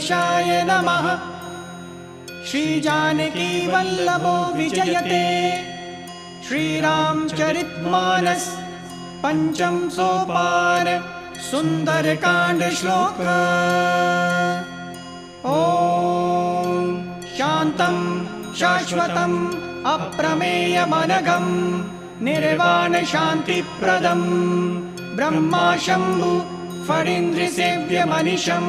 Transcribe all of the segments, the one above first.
वेंकटेशाय नमः। श्री जानकी वल्लभो विजयते। श्रीरामचरितमानस पंचम सोपान सुंदरकांड श्लोक। ओम शांतं शाश्वतं अप्रमेयमनघं निर्वाण शांतिप्रदं ब्रह्मा शंभु फणीन्द्रसेव्यमनिशं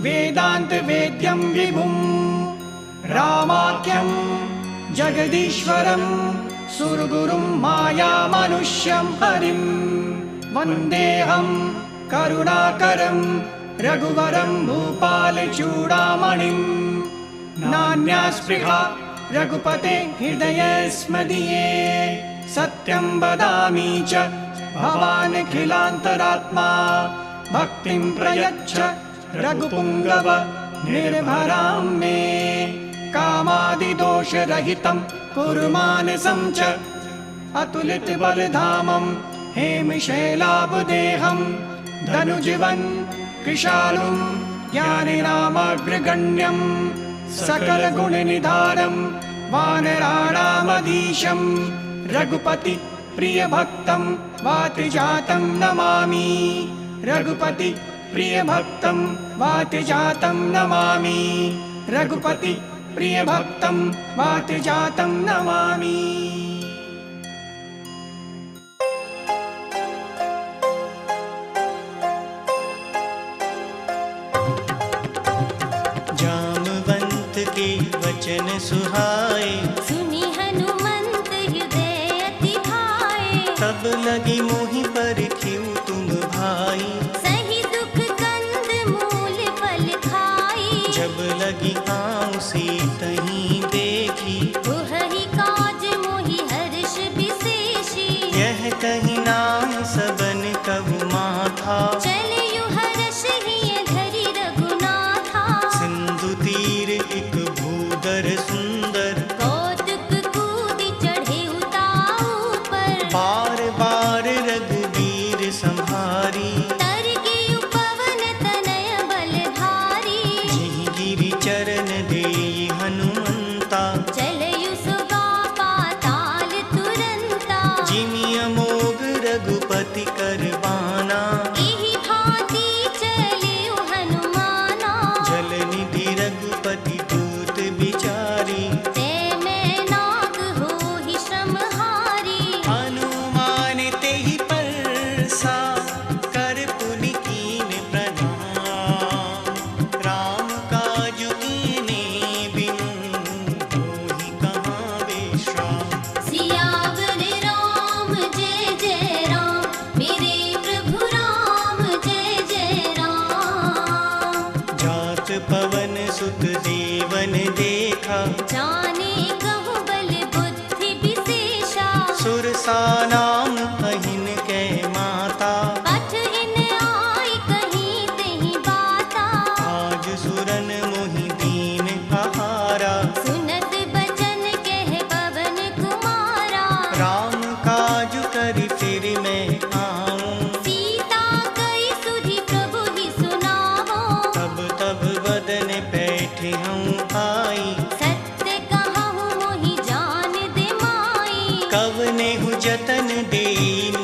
वेदांत वेद्यं विभुं रामाख्यं जगदीश्वरं सुरगुरुं मायामनुष्यं हरिं वन्देऽहं करुणाकरं रघुवरं भूपालचूडामणिं। नान्या स्पृहा रघुपते हृदयस्मदीये सत्यं वदामि च भवानखिलान्तरात्मा। भक्तिं प्रयच्छ रघुपुङ्गव निर्भरां मे। कामादिदोषरहितं कुरु मानसं च अतुलितबलधामं हेमशैलाभदेहं धनुजीवन् कृशालुं ज्ञानिनामग्रगण्यं सकलगुणनिधानं वानराणामधीशं रघुपति प्रियभक्तं वातिजातं नमामि। रघुपति प्रियभक्तं वातिजातं नमामि। रघुपति प्रियभक्तं वातिजातं नमामि। जामवंत के वचन सुहाए सुनी हनुमंत हृदय अति भाए। तब लगी मोहि पर खिउ तुम भाई। सही दुख कंद मूल फल खाई। जब लगी आऊं सीतहि देखी। तुहहि काज मोहि हर्ष विशेषी। यह कही नाम सबन कबु माथा। चलियु हर्ष हिय धरि रघुनाथा। सिंधु तीर एक भूदर सुंदर। कौतुक कूदि चढ़े उताऊ पर। बार बार रघुवीर संहारी। तर गियु पवन तनय बलधारी। जिहि गिरि चरण देई हनुमंता। चलयु सुगा पाताल तुरंता। जिमि अमोघ रघुपति करबाना। एहि भांति चलियु हनुमाना। जल निधि रघुपति दूत बिचारी। ते मैं नाग होहि श्रमहारी। हनुमान तेहि परसा कर पुनि कीन प्रणाम। राम काजु कीने बिनु होहि कहाँ विश्राम। सियावर राम जय जय राम। मेरे प्रभु राम जय जय राम। जात पवन सुत देवन देखा। जाने कहु बल बुद्धि विशेषा। सुरसा नाम अहिन कै माता। पठ इन आय कहीं तहीं बाता। आज सुरन मोहि दीन आहारा। सुनत बचन कह पवन कुमारा। राम काज करि फिर मैं आऊं। सीता कई सुधि प्रभु ही सुनावो। तब तब बदन बैठे हूँ आई। सत्य कहूँ मोहि जान दे माई। कवने हु जतन दे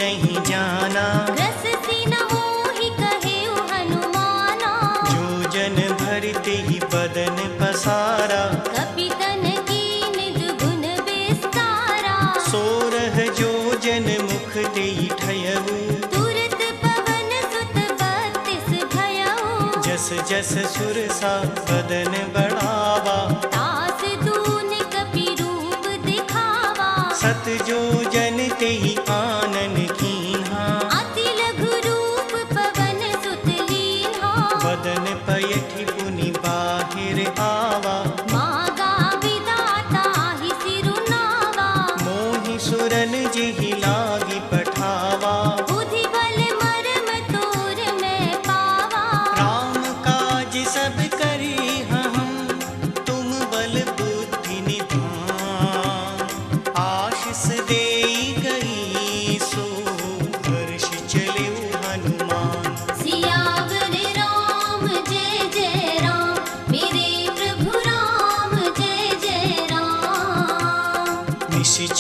नहीं जाना। रस सिन मोहि कहेउ हनुमाना। जो जन भरते ही बदन पसारा। कपितन कीन दुगुन विस्तारा। सोरह जो जन मुख देई ठयऊ। तुरत पवन सुत बत्तिस भयउ। जस जस सुरसा बदन बढ़ावा। तास दून कपि रूप दिखावा। सत जो जन तेहि आनन कीन्हा। अति लघु रूप पवन सुत लीन्हा। बदन पयठि पुनि बाहिर आवा। मागा विदाता ही सिरुनावा। मोहि सुरन जेहि लागी पठावा। बुद्धि बल मरम तोर मैं पावा। राम काज सब करी हम तुम बल बुद्धि निधान। आशीष दे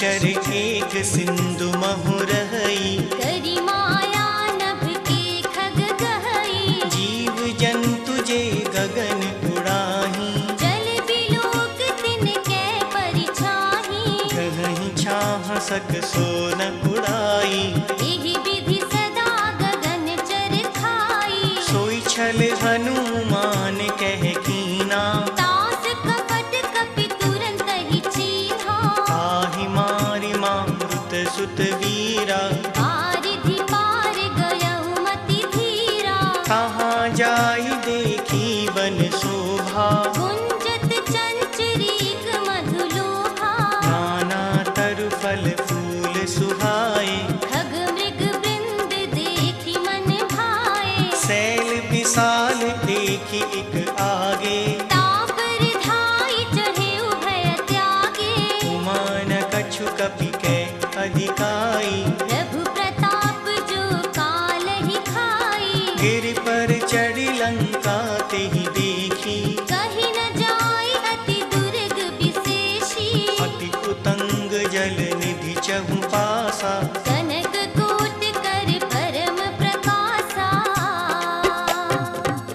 निश्चर एक सिंधु महुरहई, करी माया नभ के खग गहई, जीव जंतु जे गगन उड़ाही, जल बिलोक तिनके परिछाही, गहहि छाह सक सोन उड़ाई, एहि विधि सदा गगन चर खाई, सोई छल हनुमान कह कीना, तास कपट कपि तुरंत ही चीन्हा, ताहि मारि मारुत सुत वीरा, बारिधि पार गयहु मति धीरा, कहाँ जाई देखी बन शोभा, गुंजत चंचरीक मधुलोभा, नाना तरु फल फूल सुहाए, खग मृग वृंद देखी मन भाए, सैल विशाल देखी एक आगे, तापर धाई चढ़े उभय त्यागे, उमान कछु कपि के अधिकाई, प्रभु प्रताप जो काल ही खाई, गिर पर चढ़ी लंका तेहि देखी, कहीं न जाई अति दुर्ग विशेषी, अति उतंग जल निधि चहु पासा, कनक कोट कर परम प्रकाशा,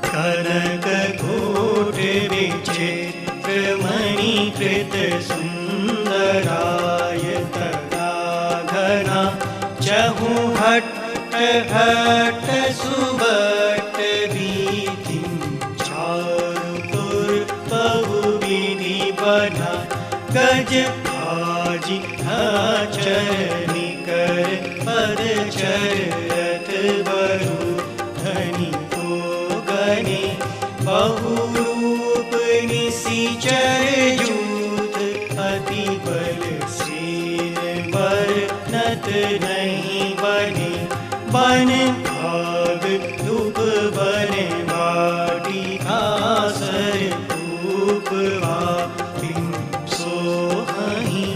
कनक कोट विचित्र मणिकृत सुंदराय, तदा घना चहु हट हट सुबट रीति, चारुपुर बहु विधि बना, गज आजी चरनी कर पद चरत बरु, धनी को गने बहुरूप निशिचर जूथ, अति बल सेन बरनत नहीं बने, बन भाग धूप बने बाटी, आसर धूप भापिन सोहहि,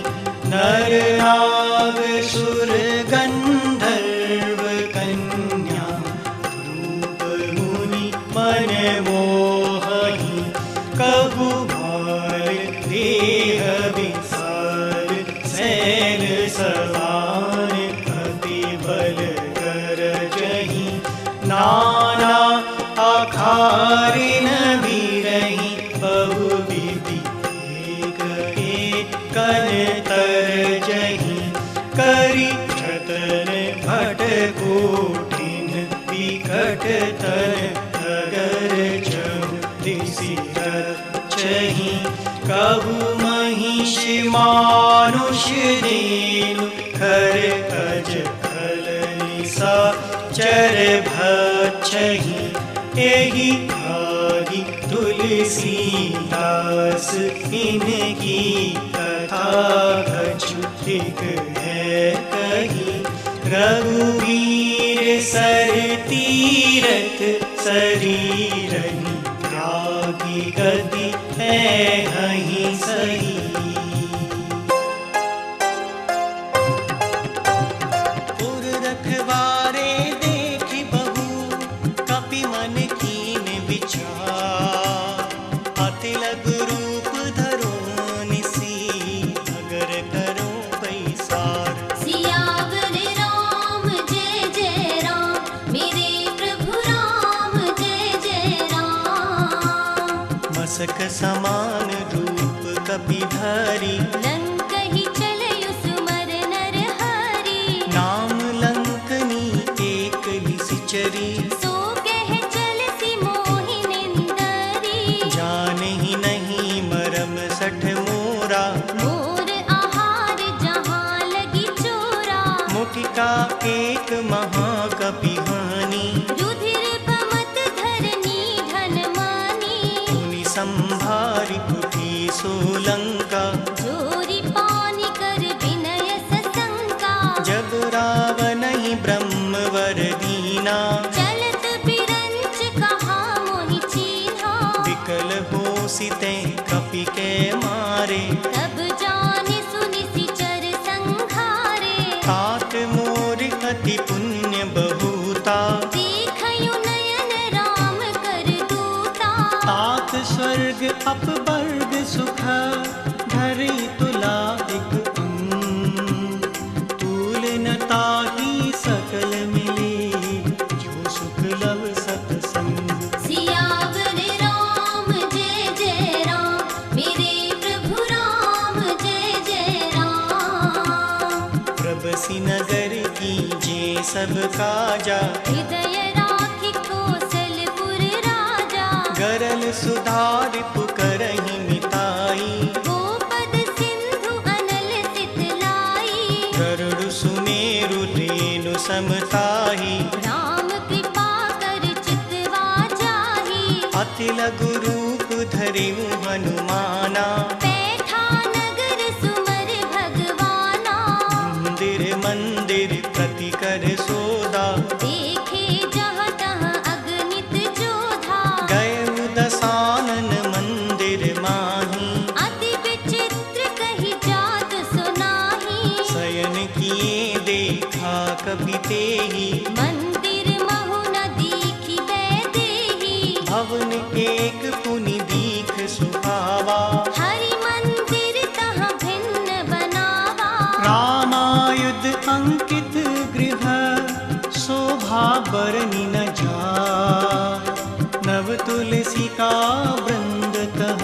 नर नाग सुर गंधर्व कन्या, रूप मुनि मन मोहहि, कबु भार देह विसार, सैल समान अति बल गरजहि, नाना अखारिन बिरहि, बहु विधि एक कन तरजहि, करि जतन भट कोठिन विकट तन, अगर चहु दिसि रचहि, कबु महिष मानुष देनु, खर अज खल निसा चर भक्षहि, एहि भागी तुलसीदास, इनकी कथा कछु एक है कही, रघुवीर सर तीरथ शरीरहि, त्यागी गति है हहि सही, पुर रखवारे देखि बहु, कपि मन कीन विचार, अति लघु रूप धरो निसी, अगर करो पैसार, सियावर राम जय जय राम, मेरे प्रभु राम जय जय राम, मसक समान रूप कपि धरी, लंक ही चलयु सुमर नर हरि, नाम लंकनी एक लिसिचरी, सो कह चलसि मोहि निंदरी, जानहि नहीं मरम सठ मोरा, मोर आहार जहाँ लगी चोरा, मुटिका एक महाकपि हानि, रुधिर पमत धरनी धन मानी, मुनि संभारि कुटी सोलंका, जोरी पानी कर विनय सशंका, जब रावण ही ब्रह्मवर दीना, चलत बिरंच कहा मोहि चीन्हा, विकल हो सिते कपि के मारे, तब जानि सुनि सिचर संघारे, तात मोर अति पुण्य बहुता, देखयु नयन राम कर दूता, तात स्वर्ग अपवर्ग सुख, धरि तुला एक सब काजा। हृदय राखि कौशलपुर राजा। गरल सुधार पुकरहि मिताई। गोपद सिंधु अनल सितलाई। गरुड़ सुमेरु रेणु समताही। राम कृपा कर चितवा जाहि। अति लघु रूप धरिउ हनुमाना। बैठा नगर सुमर भगवाना। मंदिर मंदिर प्रति कर सोदा। देखे जहाँ तहाँ अगणित जोधा। गए दसानन मंदिर माही। अति विचित्र कही जात सुनाही। शयन किए देखा कपि तेहि। मंदिर महु न दीखि वैदेही। भवन एक पुनि दीख सुहावा। हरि मंदिर तहाँ भिन्न बनावा। रामायुध अंकित गृह शोभा बरनि न जाय। नव तुलसी का वृंद तह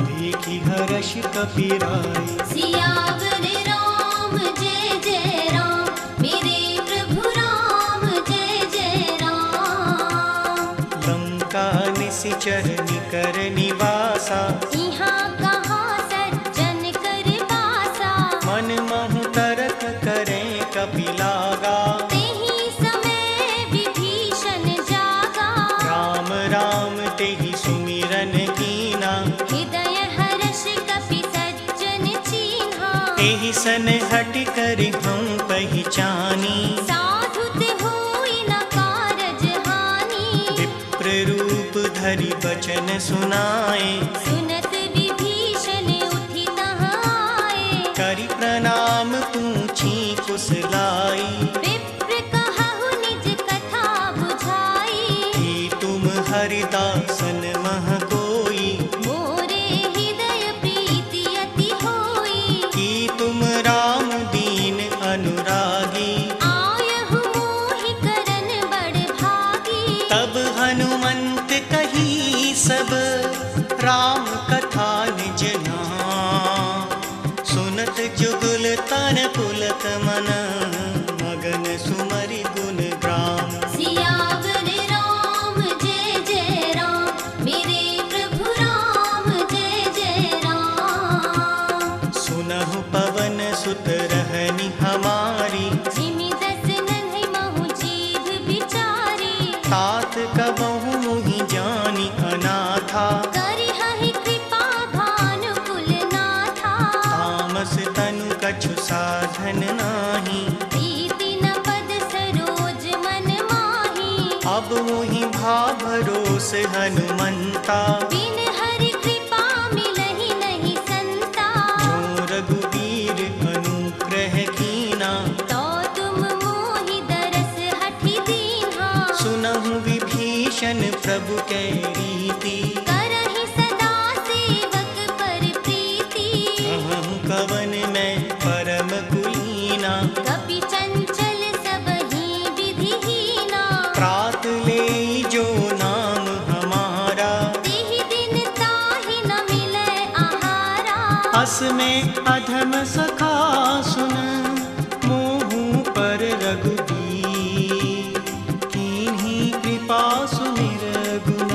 देखी हर्ष कपिराय। सियावर राम जय जय राम। मेरे प्रभु राम जय जय राम। लंका निशिचर निकर निवासा। यहाँ कहाँ सज्जन कर बासा। मन महु तरक करें कपिलागा। तेहि समय विभीषण जागा। राम राम तेहि सुमिरन कीना। हृदय हर्ष कपि सज्जन चीन्हा। एहि सन हट कर हम पहचानी। साधु ते होई न कारज हानि। विप्र रूप धरि बचन सुनाए। सुनत विभीषण उठि तहाँ आए। करि प्रणाम पूछी कुशलाई। विप्र कहु निज कथा बुझाई। कि तुम हरिदासन मह कोई। मोरे हृदय प्रीति अति होई। कि तुम राम दीन अनुरागी। आयहु मोहि करन बड़ भागी। तब हनुमंत कही सब राम कथा निज नाम। सुनत जुगुल तन पुलक मन मगन सुमरि गुण ग्राम। सियावर राम जय जय राम। मेरे प्रभु राम जय जय राम। सुनहु पवन सुत रहनि हमारी। जिमि दस नन्हि महु जीव बिचारी। तात कबहु मुहि जानि अनाथा। करिहहि कृपा भानुकुल नाथा। तामस तनु कछु साधन नाही। प्रीति न पद सरोज मन माही। अब मुहि भा भरोस हनुमंता। बिन हरि कृपा मिलहि नहीं संता। जो रघुवीर अनुग्रह कीना। तो तुम मोहि दरस हठि दीन्हा। सुनहु विभीषण प्रभु कै रीति। करहि सदा सेवक पर प्रीति। कहूँ कवन मैं परम कुलीना। कपि चंचल सबहि विधिहीना। प्रात ले जो नाम हमारा। तेहि दिन ताहि न मिलै आहारा। अस में अधम सखा सुन मोहू पर रघुबीर। कीन्ही कृपा सुमिर गुण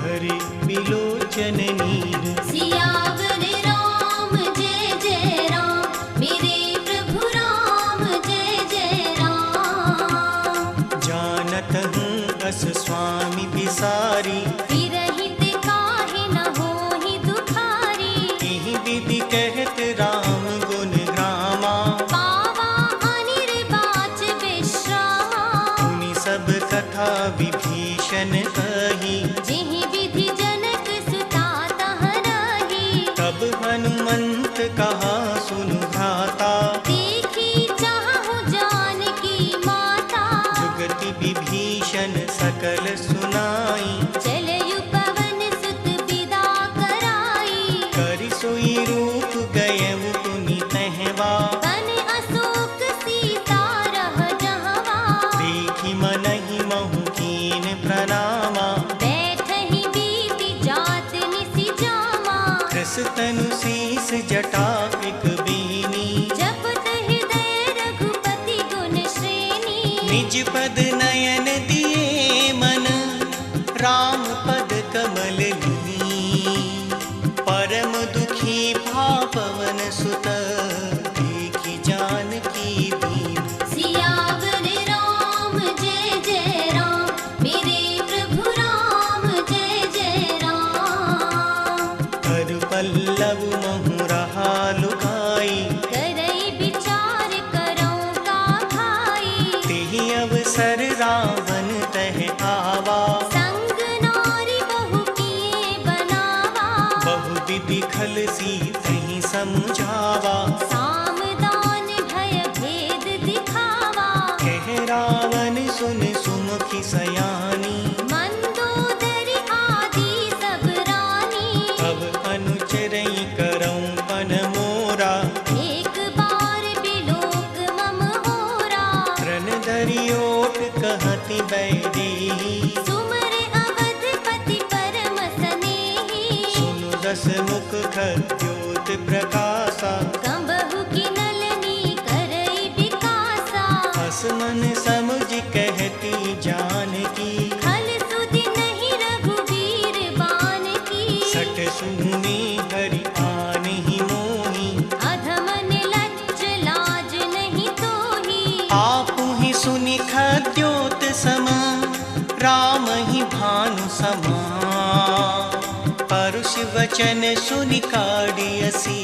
हरि बिलोचन नीर। सियावर राम जय जय राम। मेरे प्रभु राम जय जय राम। जानत हूँ अस स्वामी बिसारी। विरहित काहे न होहि दुखारी। एहि विधि कहत राम गुण ग्रामा। पावा अनिर्वाच विश्रामा। सुनि सब कथा विभीषण कही। जिहि विधि जनक सुता तह रही। तब हनुमंत कहा सुनु भ्राता। देखी चाहु जानकी माता। जुगति विभीषण सकल सुनाई। चलयु पवन सुत विदा कराई। करि सोई रूप गयउ पुनि तहवा। बन अशोक सीता रह जहवा। देखि मनहि महु कीन प्रणामा। बैठहि बीति जात निसि जामा। कृस तनु शीस जटा एक बीनी। जपत हृदय रघुपति गुण श्रेणी। निज पद नयन दिए मन, राम पद कमल ली। परम दुखी भा पवन सुत, देखी जानकी दीन। सियावर राम जय जय राम, मेरे प्रभु राम जय जय राम। कर पल्लव महु रहा लुकाई, करई विचार करौं का भाई। तेहि अवसर रावण तह आवा, संग नारी बहु किए बनावा। बहु विधि खल सी तहि समझावा। साम दान भय भेद दिखावा, कह रावण सुन सुमुखी सयानी। मंदोदरी आदि सब रानी। अब अनुचरई करऊं पन मोरा, एक बार बिलोक मम होरा। रण धरि ओट कहती बैदेही। सुमर अवधपति परम सनेही। सुनु दस मुख खद्योत प्रकाशा, कंबहु की नलनी करई विकासा। हस मन समुझ कहती जानकी। खल सुधि नहीं रघुवीर बान की। सट सुनी हरि आनहि मोही। अधम निलज्ज लाज नहीं तोही। आपु ही सुनि खद्योत सम, राम ही भानु समा। परुष वचन सुनि काढ़ियसी,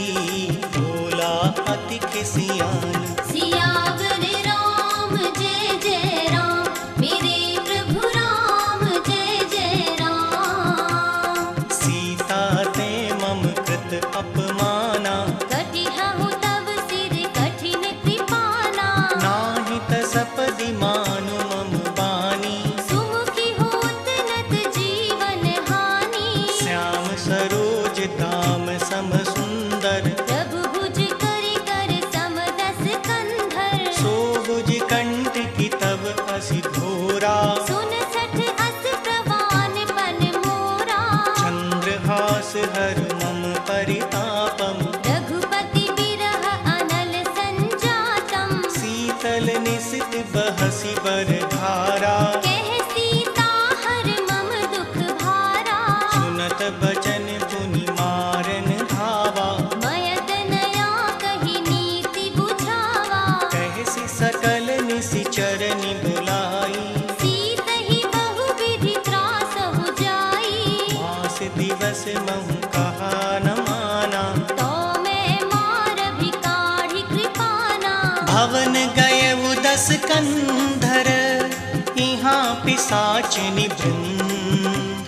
बोला अति खिसियान। सियावर राम जय जय राम, मेरे प्रभु राम जय जय राम। सीता ते मम कृत अपमाना, कटिहउ तव सिर कठिन कृपाना। नाहि तसपदि मानु मम बानी। सुमुखी होत नत जीवन हानि। श्याम सरोज दाम सम सुंदर, प्रभु भुज करि कर समदस कंधर। सो भुज कंठ की तब असि घोरा। 69 अस प्रवान पन मोरा। चंद्रहास हर मम परितापम, रघुपति बिरह अनल संजातम। शीतल निशित बहसि बर धारा। कह सीता हर मम दुख भारा। सुनत बचन पुनि मारन धावा। मयत नया कही नीति बुझावा। कहसि सकल निशिचरनि बुलाई। सीतहि बहु विधि त्रासहु जाई। मास दिवस महु कहा न माना। तो मैं मार भी काढ़ी कृपाना। भवन गए उदस कंधर, यहाँ पिसाच निवृंद।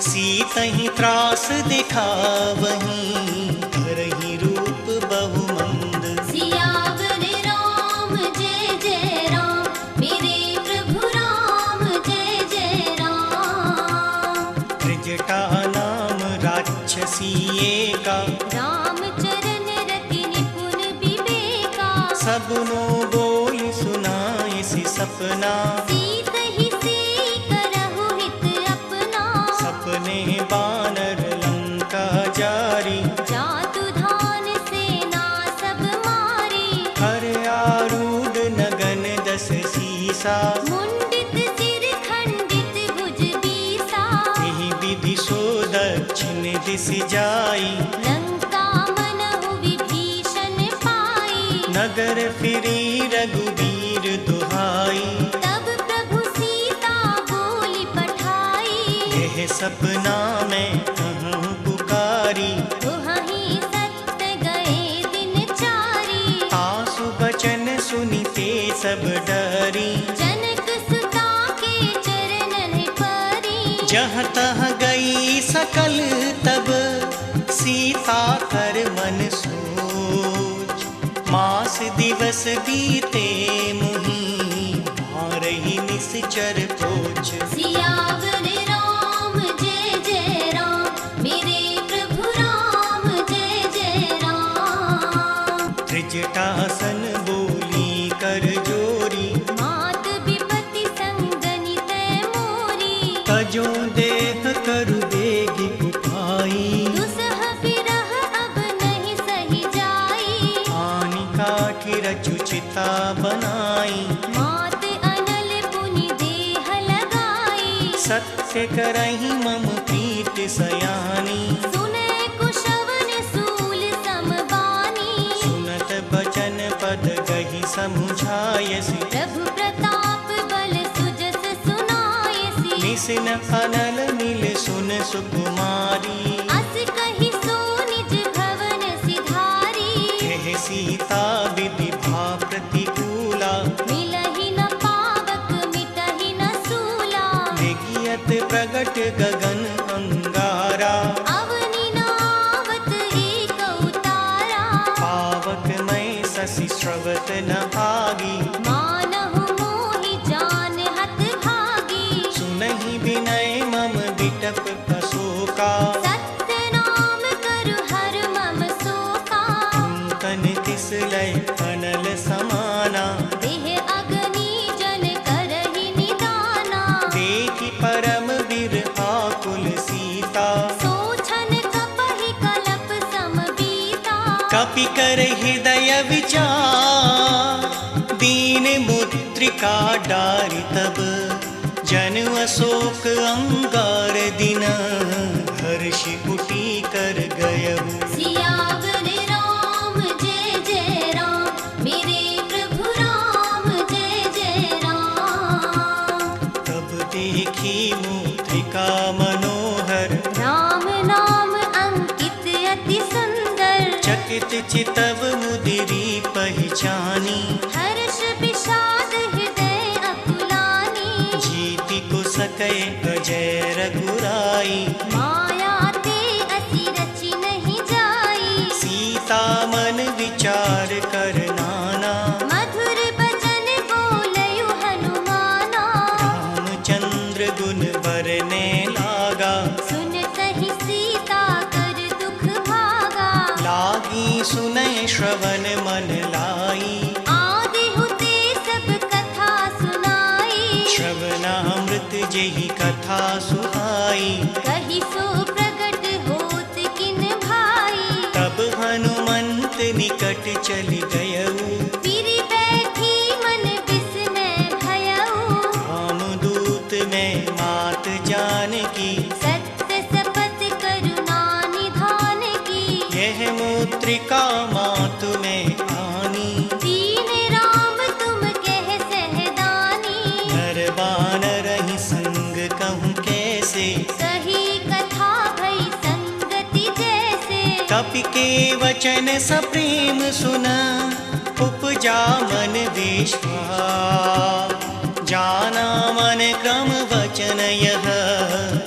सीतहि त्रास दिखावहीं, धरहि रूप बहु मंद। सियावर राम जय जय राम, मेरे प्रभु राम जय जय राम। त्रिजटा नाम राक्षसी एका, रामचरण रति निपुण विवेका। सबनो बोली सुनाइसी सपना। सीतहि सेई करहु हित अपना। सपने बानर लंका जारी, जातु धान सेना सब मारी। हर आरूढ़ नगन दस सीसा। मुंडित सिर खंडित भुज बीसा। यही विधि सो दक्षिण दिस जाई। लंका मनहु विभीषण पाई। नगर फिरी रघुवीर दुहाई। तब प्रभु सीता बोली पठाई। यह सपना में कहूँ पुकारी। दुहहि सत्य गए दिन चारी। आसु बचन सुनिते सब डरी। जनक सुता के चरणन परी। जहाँ तहाँ गई सकल तब, सीता कर मन सोच। मास दिवस बीते मुहि, मारहि निश्चर पोछ। सियावर राम जय जय राम, मेरे प्रभु राम जय जय राम। त्रिजटासन बोली कर जोरी। मात विपति संगनि तै मोरी। तजो देह करु बेगी कुपाई। दुसह बिरह अब नहीं सही जाई। आनि काठी रचु चिता बनाई। मात अनल सत्य करहि मम प्रीति सयानी। सुने कुशवन सूल समबानी। सुनत बचन पद गहि समुझायसि। प्रभु प्रताप बल सुजस सुनायसि। निसिन अनल मिल सुन सुकुमारी। अस कहि सो निज भवन सिधारी। कह सीता विधि भा प्रतिकूला। मिलहि न पावक मिटहि न सूला। लेगियत प्रगट गगन अंगारा। अवनि नावत एक उतारा। पावक मैं शशि स्रवत न आगी। मानहु मोहि जान हत भागी। सुनहि विनय मम बिटप अशोका। सत्य नाम करु हर मम शोका। तन तिस लय अनल समाना। देह अग्नि जन करहि निदाना। देखि परम बिरहा कुल सीता। सोछन कपहि कलप समबीता। कपि कर हृदय विचार। दीन मुद्रिका डारि तब। जन अशोक अंगार दिन। हर्षि उठी कर गयहु। सियावर राम जय जय राम। मेरे प्रभु राम जय जय राम। तब देखी मुद्रिका मनोहर। राम नाम अंकित अति सुंदर। चकित चितव मुदिरी पहचानी। हर्ष विषाद हृदय अकुलानी। जीति को सकै अजय रघुराई। माया ते असी रचि नहीं जाई। सीता मन विचार कर नाना। मधुर बचन बोलयु हनुमाना। रामचंद्र गुण बरने लागा। सुनतहि सीता कर दुख भागा। लागी सुनय श्रवण मन लाई। आदि हुते सब कथा सुनाई। श्रवणामृत जेहि कथा सुहाई। कहि सो प्रगट होत किन भाई। तब हनुमंत निकट चलि गयऊ। पिरि बैठी मन विस्मय भयऊ। रामदूत में मात जानकी। सत्य शपथ करुणा निधान की। यह मुद्रिका मातु में आनी। दीन राम तुम कह सहदानी। नर बानर ही संग कहूँ कैसे। सही कथा भई संगति जैसे। कपि के वचन सप्रेम सुना। उपजा मन विश्वास। जाना मन क्रम वचन यह।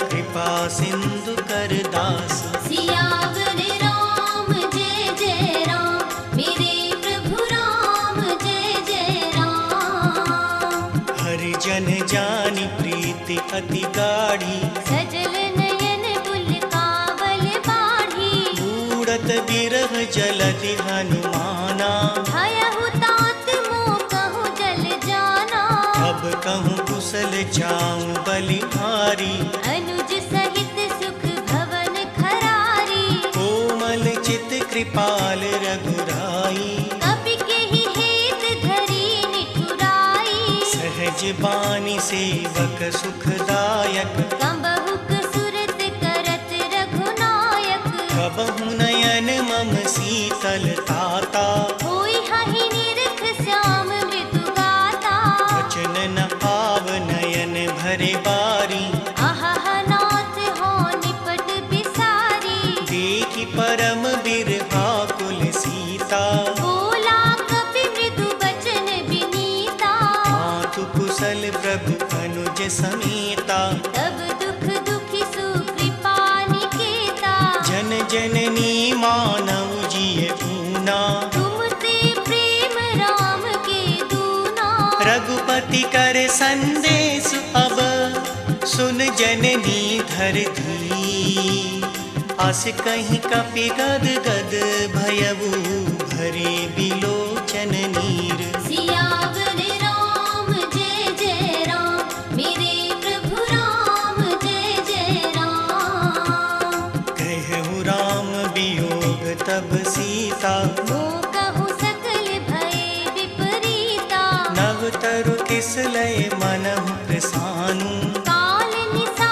कृपा सिंधु कर दास। सियावर राम जय जय राम। मेरे प्रभु राम जय जय राम। हरिजन जानी प्रीति अति गाढ़ी। सजल नयन बुल कावल बाढ़ी। बूढ़त बिरह जलधि हनुमाना। भयहु तात मोह कहूँ जल जाना। अब कहूँ कुशल जाऊं बलिहारी। अनुज सहित सुख भवन खरारी। कोमल चित कृपाल रघुराई। कपि केहि हेत धरी निठुराई। सहज बानी सेवक सुखदायक। कंबहुक सुरत करत रघुनायक। कबहु नयन मम शीतल ताता। होई हहि निरख श्याम मृदु गाता। वचन न आव नयन भरे बारी। अहह नाथ हो निपट बिसारी। देखि परम बिरहा कुल सीता। बोला कपि मृदु बचन विनीता। मातु कुशल प्रभु अनुज समेता। तब दुख दुखी सुकृपा निकेता। जन जननी मानव जिय पूना। तुम ते प्रेम राम के दूना। रघुपति कर संदेश अब। सुन जननी धर धी। अस कहीं कपि गद गद भयऊ। भरे बिलोचन नीर। सियावर राम जय जय राम। मेरे प्रभु राम जय जय राम। कहु राम वियोग तब सीता। मोह कहूँ सकल भय विपरीता। नव तरु किस लय मनहु प्रसानु। काल निस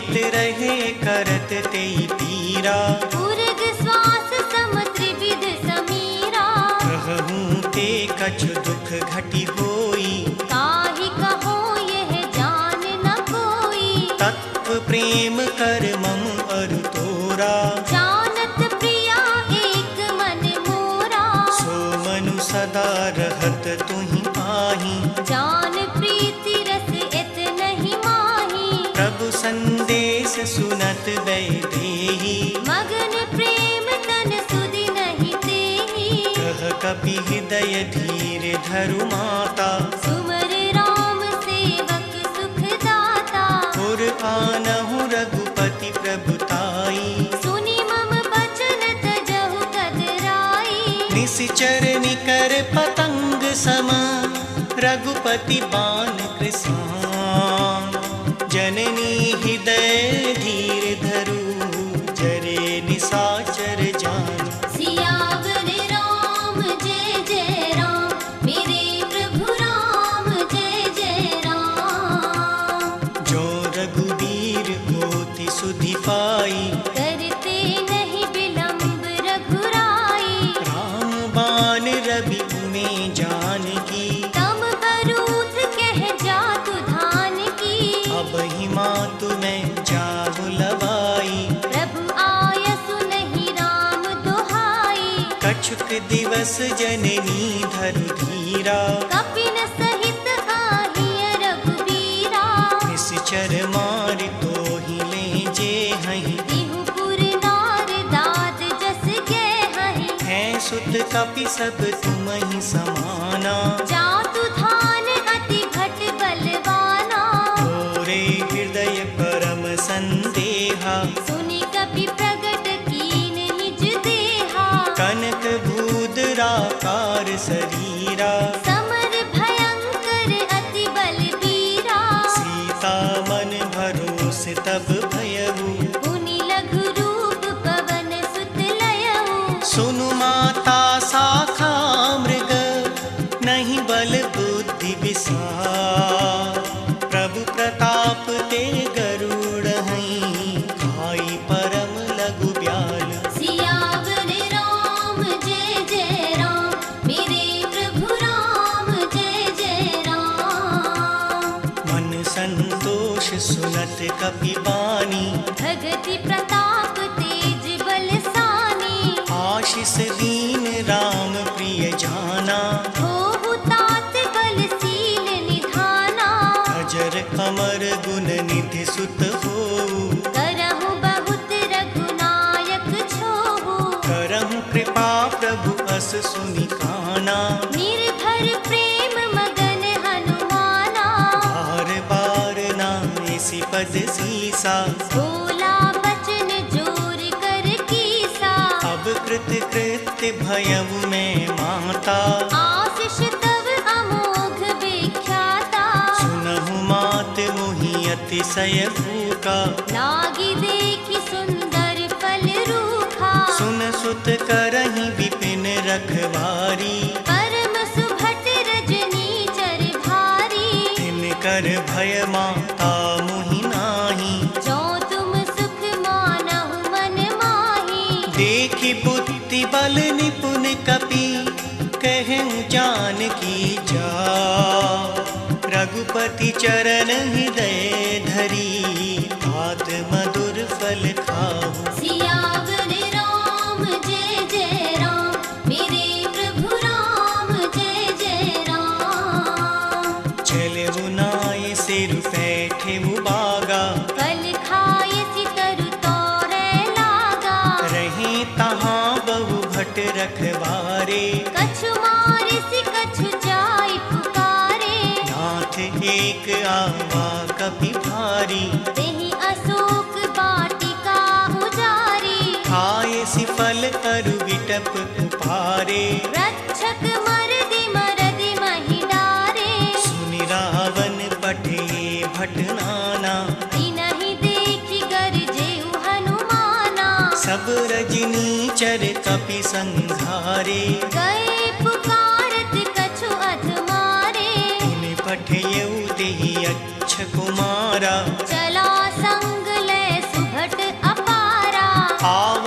समेत रहे करत ते पीरा। उर्ग श्वास सम त्रिविध समीरा। कहूँ ते कछु दुख घटी होई। काहि कहो यह जान न कोई। तत्व प्रेम कर मम अरु तोरा। जानत प्रिया एक मन मोरा। सो मनु सदा रहत तुहि पाही। जान प्रीति रस इत नहीं माही। प्रभु संदेश सुनत वैदेही। मगन प्रेम तन सुधि नहीं तेहि। कह कपि हृदय धीर धरु माता। सुमर राम सेवक सुख दाता। पुर आनहु रघुपति प्रभुताई। सुनि मम बचन तजहु कदराई। निश्चर निकर पतंग सम रघुपति बाण कृसान। जननी हृदय धीर धरु जरे निसाचर जान। सियावर राम जय जय राम। मेरे प्रभु राम जय जय राम। जो रघुवीर होति सुधि पाई। करते नहीं विलंब रघुराई। राम बाण रवि में जानकी। तम बरूथ कह जातु धान की। अब ही मातु में जाहु लवाई। प्रभु आयसु नहीं राम दुहाई। कछुक दिवस जननी धरु धीरा। कपिन सहित आहिय रघुबीरा। निश्चर मार तो ही ले जे हहीं। तिहुपुर नार दाद जस गे हहि। है सुत कपि सब तुम ही समाना। जातु धान अति भट बलवाना। तोरे हृदय परम संदेहा। सुनि कपि प्रगट कीन निज देहा। कनक भूदराकार शरीरा। समर भयंकर अति बलबीरा। सीता मन भरोस तब भयऊ। मुनि लघु रूप पवन सुत लयऊ। सुनु माता शाखा मृग नहीं बल बुद्धि विसार। प्रभु प्रताप ते गरुड़ हैं। खाई परम लघु ब्याल। सियावर राम जय जय राम। मेरे प्रभु राम जय जय राम। मन संतोष सुनत कपि बानी। भगति प्रताप तेज बलसानी। आशीष दीन राम प्रिय जाना। होहु तात बलशील निधाना। अजर अमर गुण निधि सुत होऊ। करहु बहुत रघुनायक छोहु। करहु कृपा प्रभु अस सुनि काना। निर्भर प्रेम मगन हनुमाना। बार बार नाइसी पद सीसा। बोला बचन जोर कर कीसा। अब कृत कृत्य भयउ में माता। आशीष तव अमोघ विख्याता। सुनहु मात मोहि अतिशय भूखा। लागी देखि सुंदर फल रूखा। सुन सुत करहि विपिन रखवारी। परम सुभट रजनी चर भारी। तिनकर भय माता मोहि नाही। जो तुम सुख मानहु मन माही। देखि बुद्धि बल निपुण कपि कहूँ जानकी जा। रघुपति चरण हृदय धरी। तात मधुर फल खाहु। सियावर राम जय जय राम। मेरे प्रभु राम जय जय राम। चलहु नाय सिर पैठे बागा। फल खाय सितरु तोरे लागा। रहे तहाँ बहु भट रखवारे। कछु मारिसि कछु जाय पुकारे। नाथ एक आवा कपि भारी। तेहि अशोक वाटिका उजारी। खाए सिफल अरु विटप उपारे। रक्षक मरदि मरदि महि डारे। सुनि रावण पठे भट नाना। तिनहि देखि गरजेउ हनुमाना। सब रजनी चर कपि संघारे। गए पुकारत कछु अधमारे। उन पठयउ देहि अच्छ कुमारा। चला संग ले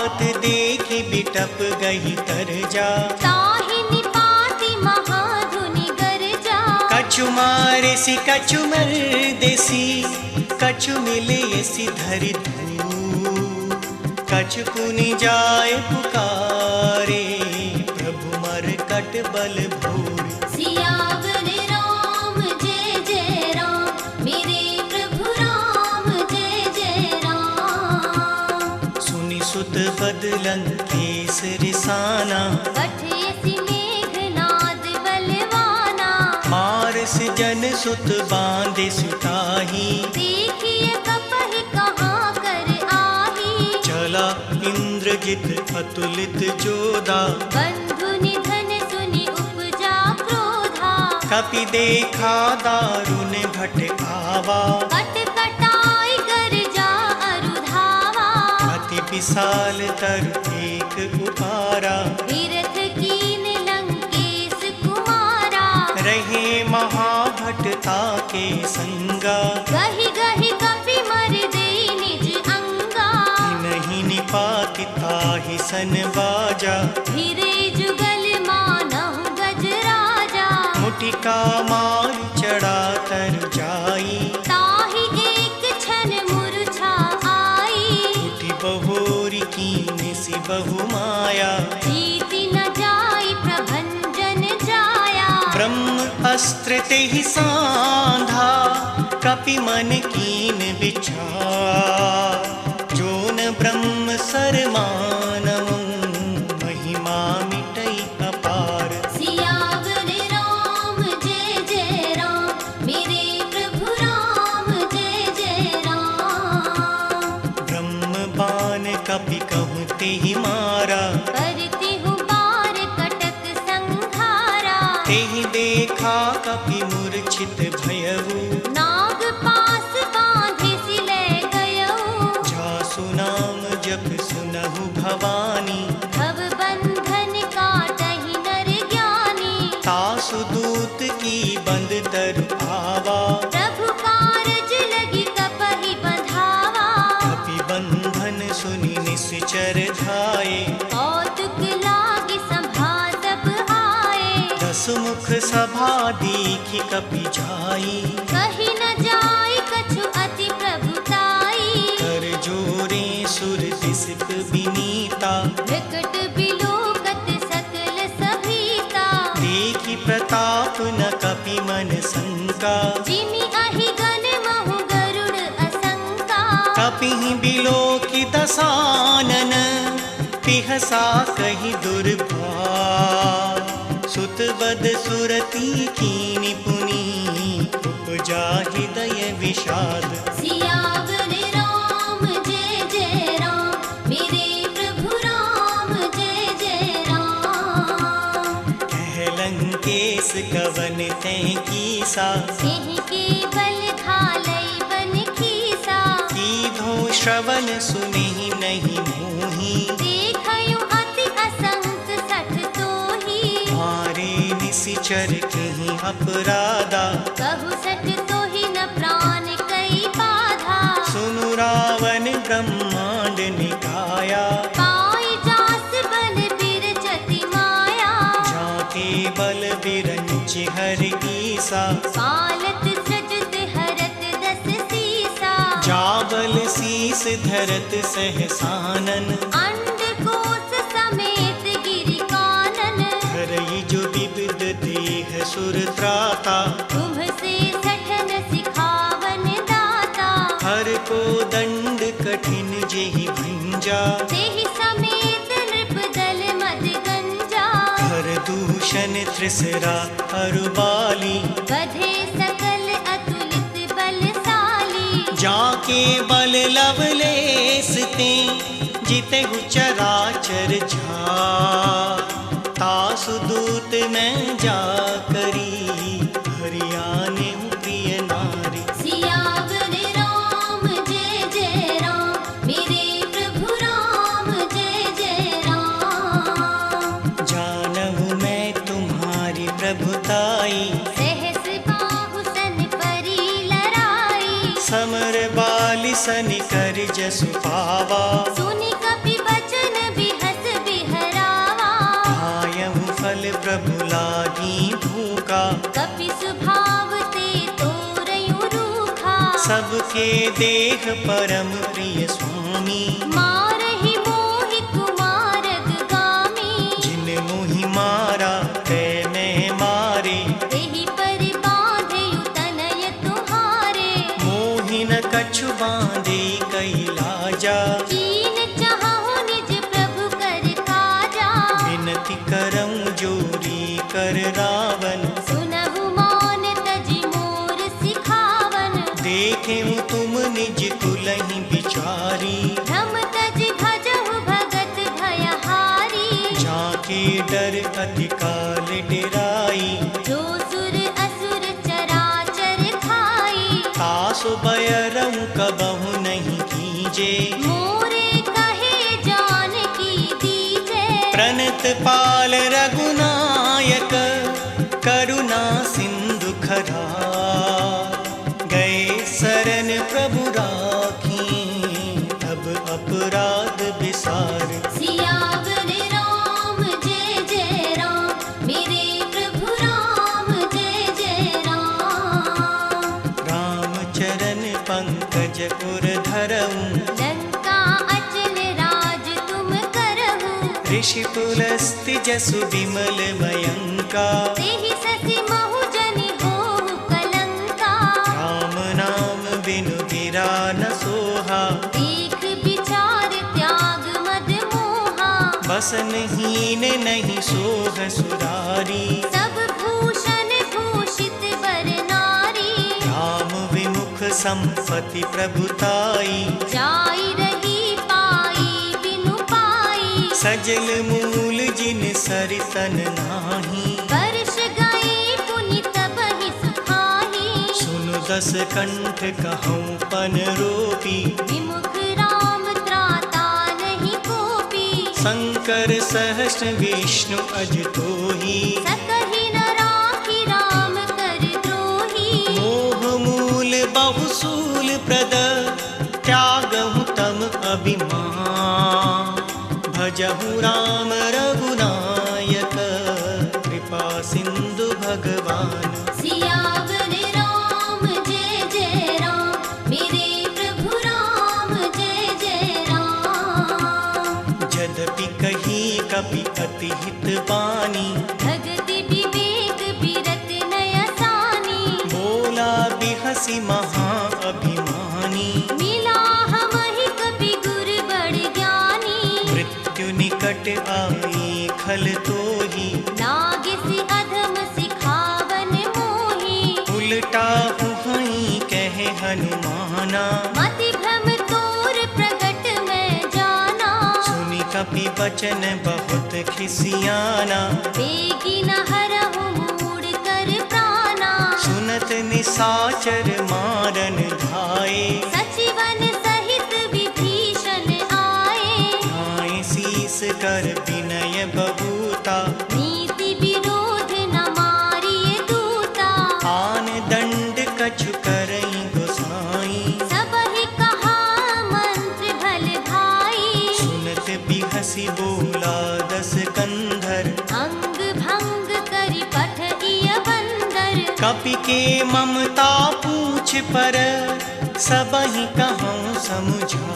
बात देखी बिटप गई तर जा, ताहि निपाति महाधुनि गरजा। कछु मारे सी कछु मर देसी, कछु मिले सी धरि धू, कछु पुनि जाए पुकारे, प्रभु मर कट बल भोर। सियावर राम जय जय राम, मेरे प्रभु राम जय जय राम। सुनि सुत बदलन केस रिसाना, पठयसि मेघनाद बलवाना। मारस जन सुत बांधे सुताही, देखिए कपहि कहाँ कर आही। चला इंद्रजित अतुलित जोधा, बंधु निधन सुनि उपजा क्रोधा। कपि देखा दारुण भट आवा, कट कटाई गरजा अरुधावा। अति विशाल तर एक उपारा, विरथ कीन लंकेश कुमारा। रहे महाभटता के संगा, गहि गहि कपि मर देई निज अंगा। नहीं निपाति ताहि सन बाजा, धीरे जुगल मानहु गजराजा। मुटिका मार चढ़ा तर जाई, ताहि एक क्षण मूर्छा आई। उठी बहोरी कीन सी बहु माया, जीति न जाई प्रभंजन जाया। ब्रह्म अस्त्र तेहि सांधा, कपि मन कीन विचार। जो न ब्रह्म सर मानऊं, महिमा मिटई अपार। सियावर राम जय जय राम, मेरे प्रभु राम जय जय राम। ब्रह्म बाण कपि कहूँ तेहि मारा, करतिहु पार कटक संहारा। तेहि देखा कपि मूर्छित भयऊ, नाग पास बांधे सिले गयऊ। जासु नाम जप सुनहु भवानी, भव बंधन काटहि नर ज्ञानी। तासु दूत की बंद तरु आवा, प्रभु कारज लगी कपहि बंधावा। कपि बंधन सुनि निश्चर धाये, कौतुक लागे सभा सब आए। दस मुख सभा दीखि कपि जाई, कही न जाय कछु अति प्रभुताई। कर जोरे सुर दिसिप विनीता, विकट बिलोकत सकल सभीता। देखि प्रताप न कपि मन शंका, जिमि अहि गण महु गरुड़ असंका। कपिहि बिलोकि दसानन, पिहसा कहि दुर्भार। सुत बद सुरती कीनि पुनि, उपजा हृदय विषाद। सियावर राम जय जय राम, मेरे प्रभु राम जय जय राम। कह लंकेश कवन तैं कीसा, सिंह के बल घालई बन खीसा। कीधो श्रवण सुनि नहीं मोही, देखयु अति असंक सठ तोही। मारे निशिचर कहीं अपराधा, कहु सठ तोहि न प्राण कई बाधा। सुनु रावण ब्रह्मांड निकाया, पाई जास बल बिरचति माया। जाके बल बिरंच हर ईसा, पालत सृजत हरत दस सीसा। जाबल शीस धरत सहसानन, अंडकोश समेत गिरि कानन। धरई जो विविध देह सुर त्राता, तुम से सठन सिखावन दाता। हर को दंड कठिन जेहि भंजा, तेहि समेत नृप दल मद गंजा। हर दूषण त्रिसरा अरुबाली, बधे सकल अतुलित बलशाली। जाके बल लवलेस ते, जितेहु चराचर झार। तासु दूत मैं जा करी, हरियाने प्रिय नारी। सियावर राम जय जय राम, मेरे प्रभु राम जय जय राम। जानहु मैं तुम्हारी प्रभुताई, सहस बाहु सन परी लड़ाई। समर बालि सन कर जसु पावा। सुनि कपि बचन सबके देह परम प्रिय स्वामी। मारहि मोहि कुमारग गामी। जिन मोहि मारा ते मैं मारे, तेहि परि बाँधेउ तनय तुम्हारे। मोहि न कछु बाँधे कैलाजा, कीन चाहु निज प्रभु कर काजा। विनती करऊं जोरी कर रावण, सुनहु मान तजि मोर सिखावन। देखें तुम निज कुलहि बिचारी, भ्रम तजि भजहु भगत भयहारी। जाके डर अति काल डेराई, जो सुर असुर चराचर खाई। तासु बयरऊं कबहु नहीं कीजे, मोरे कहे जानकी दीजे। प्रणत पाल रघुनायक, करुणा सिंधु खरा। गए शरण प्रभु राखी, अब अपराध विसार। सियावर राम जय जय राम, मेरे प्रभु राम जय जय राम। राम चरण पंकज उर धरऊं, लंका अचल राज तुम करहु। ऋषि पुलस्त्य जसु विमल भयंका। तेहि ससि महु जनि होहु कलंका। राम नाम बिनु गिरा न सोहा, देख विचार त्याग मद मोहा। बसनहीन नहीं सोह सुरारी। सब भूषण भूषित वर नारी। राम विमुख संपत्ति प्रभुताई, जाई रही पाई बिनु पाई। सजल मूल जिन सरितन नाही। वर्ष गए पुनि तबहि सुखाही। सुनु दस कंठ कहूँ पन रोपी, विमुख राम त्राता नहीं कोपी। शंकर सहस्र विष्णु अजतोही। सकहि न राखी राम कर द्रोही। मोह मूल बहुसूल प्रद, त्यागहु तम अभिमान। भजहु राम रघुनायक, कृपा सिंधु भगवान। सियावर राम जय जय राम, मेरे प्रभु राम जय जय राम। यद्यपि कही कपि अति हित बानी, भगति विवेक बिरत नयसानी। बोला बिहसी महा अभिमानी। मिला हमहि कपि गुर बड़ ज्ञानी। मृत्यु निकट आई खल तोही, लागिसि अधम सिखावन मोही। उल्टा हुई कहे हनुमाना। मति भ्रम तोर प्रगट में जाना। सुनि कपि बचन बहुत खिसियाना। बेगी न हरहु मूढ़ कर प्राणा। सुनत निसाचर मारन धाये, सचिवन सहित विभीषण आए। नाय शीस कर विनय बबूता। नीति विरोध न मारिए दूता। आन दंड कछु करई गोसाई। सबहि कहा मंत्र भल भाई। सुनत बिहसी बोला दस कंधर। अंग भंग करि पठइय बंदर। कपि के ममता पूछ पर, सबहि कहूँ समुझा।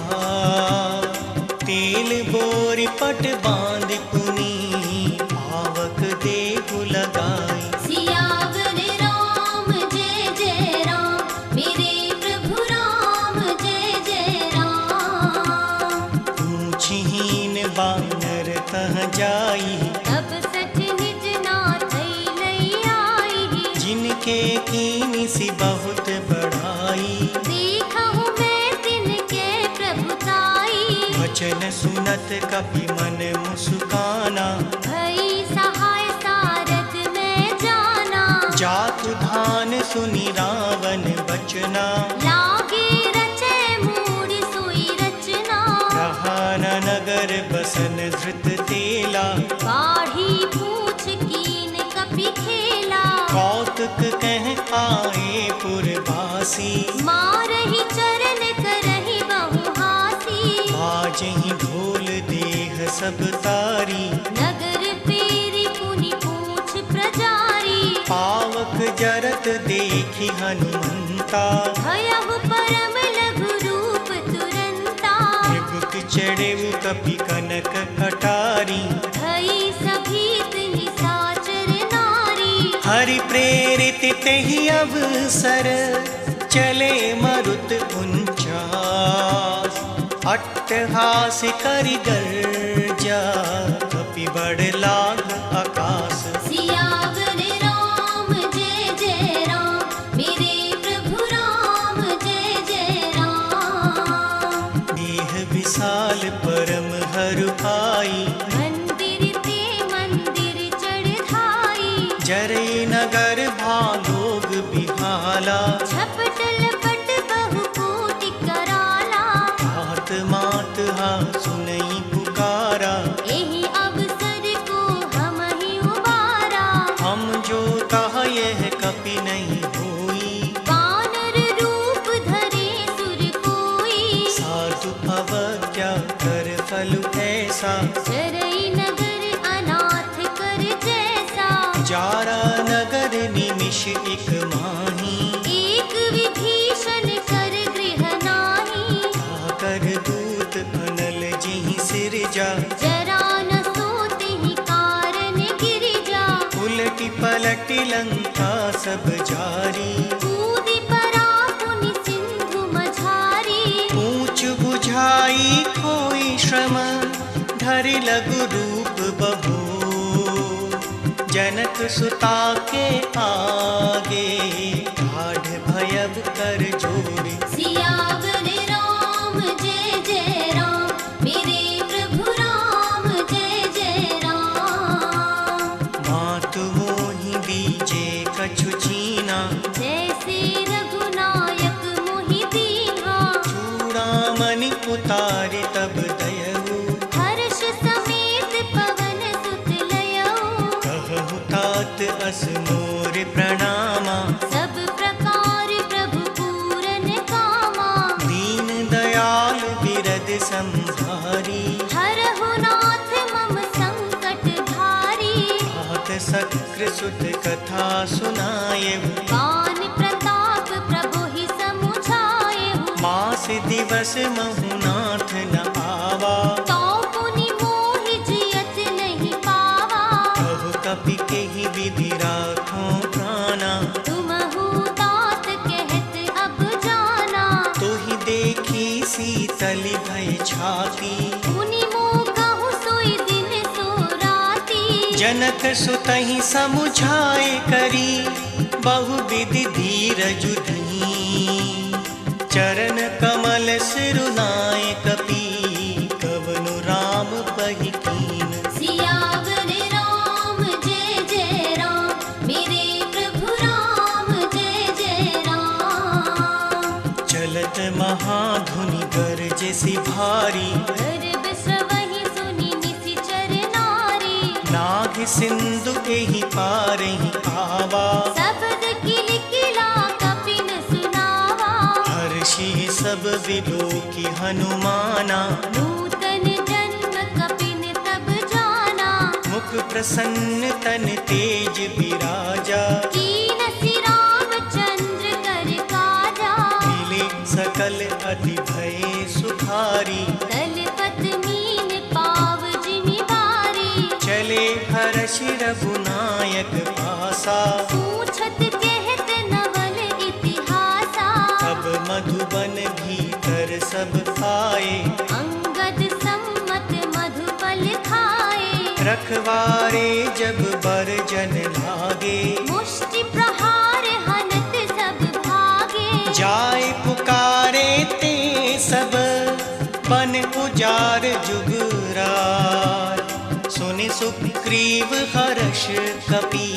तेल बोर पट बांध पुनी, आवक देहु लगाई। सियावर राम जय जय राम, मेरे प्रभु राम जय जय राम। पूछहीन बानर कह जाई, तब सठ निज नाथ लई आई। जिनके कीनी सी बहुत बढ़ाई। देखहु मैं तिनके प्रभुताई। वचन सुनत कपि मन मुस्काना। भई सहाय सारथ में जाना। जातु धान सुनि रावण बचना। लागे रचे मूढ़ सोई रचना। रहा न नगर बसन धृत तेला। बाढ़ी पूछ कीन कपि खेला। कौतुक कह आए पुरवासी। मारहि चरण करहि बहु हासी। बाजहि ढोल देह सब तारी। नगर पेरि पुनि पूछ प्रजारी। पावक जरत देखि हनुमंत, बलवंता, भयहु परम लघु रूप तुरंता, त्रिभुक चढ़े कपि कनक अटारी, भई सभीत निशाचर नारी, हरि प्रेरित तेहि अवसर, चले मरुत उनचास, अट्टहास करि गर्जा, कपि बड़ लाग आकाश। सियावर राम जय जय राम, मेरे प्रभु राम जय जय राम। देह विशाल परम हरु आई, मंदिर ते मंदिर चढ़ाई, जरे नगर भालोग बिहाला, झपटल पट बहु कोटि कराला, हाथ मात हा सुनई पुकारा, एहि अवसर को हम ही उबारा। हम जो कहा यह कपि नहीं होई, वानर रूप धरे सुर कोई, साधु अवज्ञा कर फल ऐसा, चरई नगर अनाथ कर जैसा, जारा नगर निमिष एक माही, एक विभीषण कर गृह नाही, आकर दूत अनल जिहि सिरजा, जरा न सोते कारण गिरिजा, उलटी पलटी लंका सब जारी, कूदि परा पुनि सिंधु मझारी, ऊंच बुझाई कोई श्रम, धरि लघु रूप बहो, जनक सुता के आगे, ठाढ़ भयब कर जोड़ी। सियावर राम जय जय राम, मेरे प्रभु राम जय जय राम। मातु मोहि बीजे कछु चीना, जैसे रघुनायक मोहि दीन्हा, चूड़ामणि उतारि तब दयऊ, हर्ष समेत पवन सुत लयऊ, कहु तात अस मोर प्रणामा, सब प्रकार प्रभु पूरन कामा, दीन दयाल बिरद संभारी, हरहु नाथ मम संकट भारी, तात सक्र सुत कथा सुनायहु, पान प्रताप प्रभु ही समुझायहु, मास दिवस महु नाथ न आवा, तो पुनि मोहि जियत नहीं पावा, कहु कपि केहि विधि राखो प्राणा, तुमहु तात कहत अब जाना, तोहि देखी शीतलि भय छाती, पुनि मोह कहु सोई दिन सो राती, जनक सुतहि समुझाए करी, बहुविधि धीरजु धनी, चरण कमल सिरुनाए कपि, कवनु राम पहि कीन। सियावर राम जय जय राम, मेरे प्रभु राम जय जय राम। चलत महाधुनि गरजे सि भारी, गर्भ स्रवहि सुनि निशिचर नारी, नाग सिंधु एहि पारहि आवा, शब्द किलकिला कपिन सुनावा, हर्षि सब विलोकी हनुमाना, नूतन जन्म कपिन तब जाना, मुख प्रसन्न तन तेज विराजा, कीनसि रामचंद्र कर काजा, मिले सकल अति भय सुखारी, तलपत मीन पाव जिमि बारी, चले हर्षि रघुनायक पासा, पूछत कहत नवल इतिहासा, अब मधुबन भीतर सब आए, अंगद सम्मत मधुपल खाए, रखवारे जब बर जन लागे, मुष्टि प्रहार हनत सब भागे, जाय पुकारे ते सब, बन उजार जुगरार, सुनि सुग्रीव हर्ष कपि,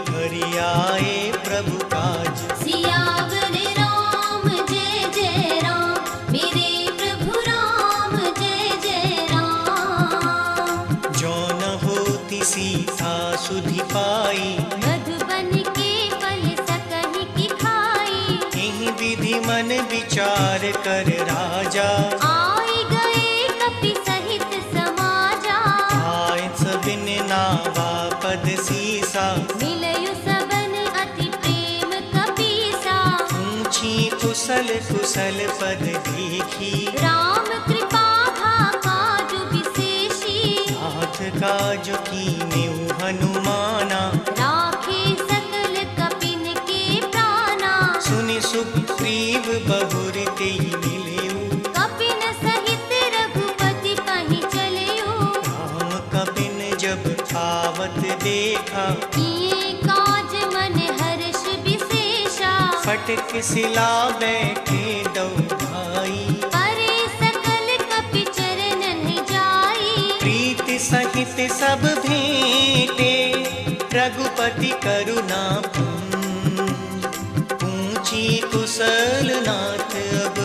हरि आए प्रभु काज। सियावर राम जय जय राम, मेरे प्रभु राम जय जय राम। जो न होती सीता सुधि पाई, मधुबन के फल सकहि की खाई, एहि विधि मन विचार कर राजा, आई गए कपि सहित समाजा, आय सबिन नावा पद सीसा, मिलयु सबन अति प्रेम कपीसा, ऊंची कुशल पद देखी। राम कृपा भाका जो विशेषी, नाथ काज कीन्यु हनुमाना। राखे सकल कपिन के प्राणा। सुनि सुग्रीव बहुर तेई मिलेऊ। कपिन सहित रघुपति कहीं चलेऊ। राम कपिन जब आवत देखा, किए काज मन हर्ष विशेषा। फटक सिला बैठे दो भाई। परे सकल कपि चरणन जाई। प्रीति सहित सब भेंटे, रघुपति करुणा पूछी कुशल नाथ। अब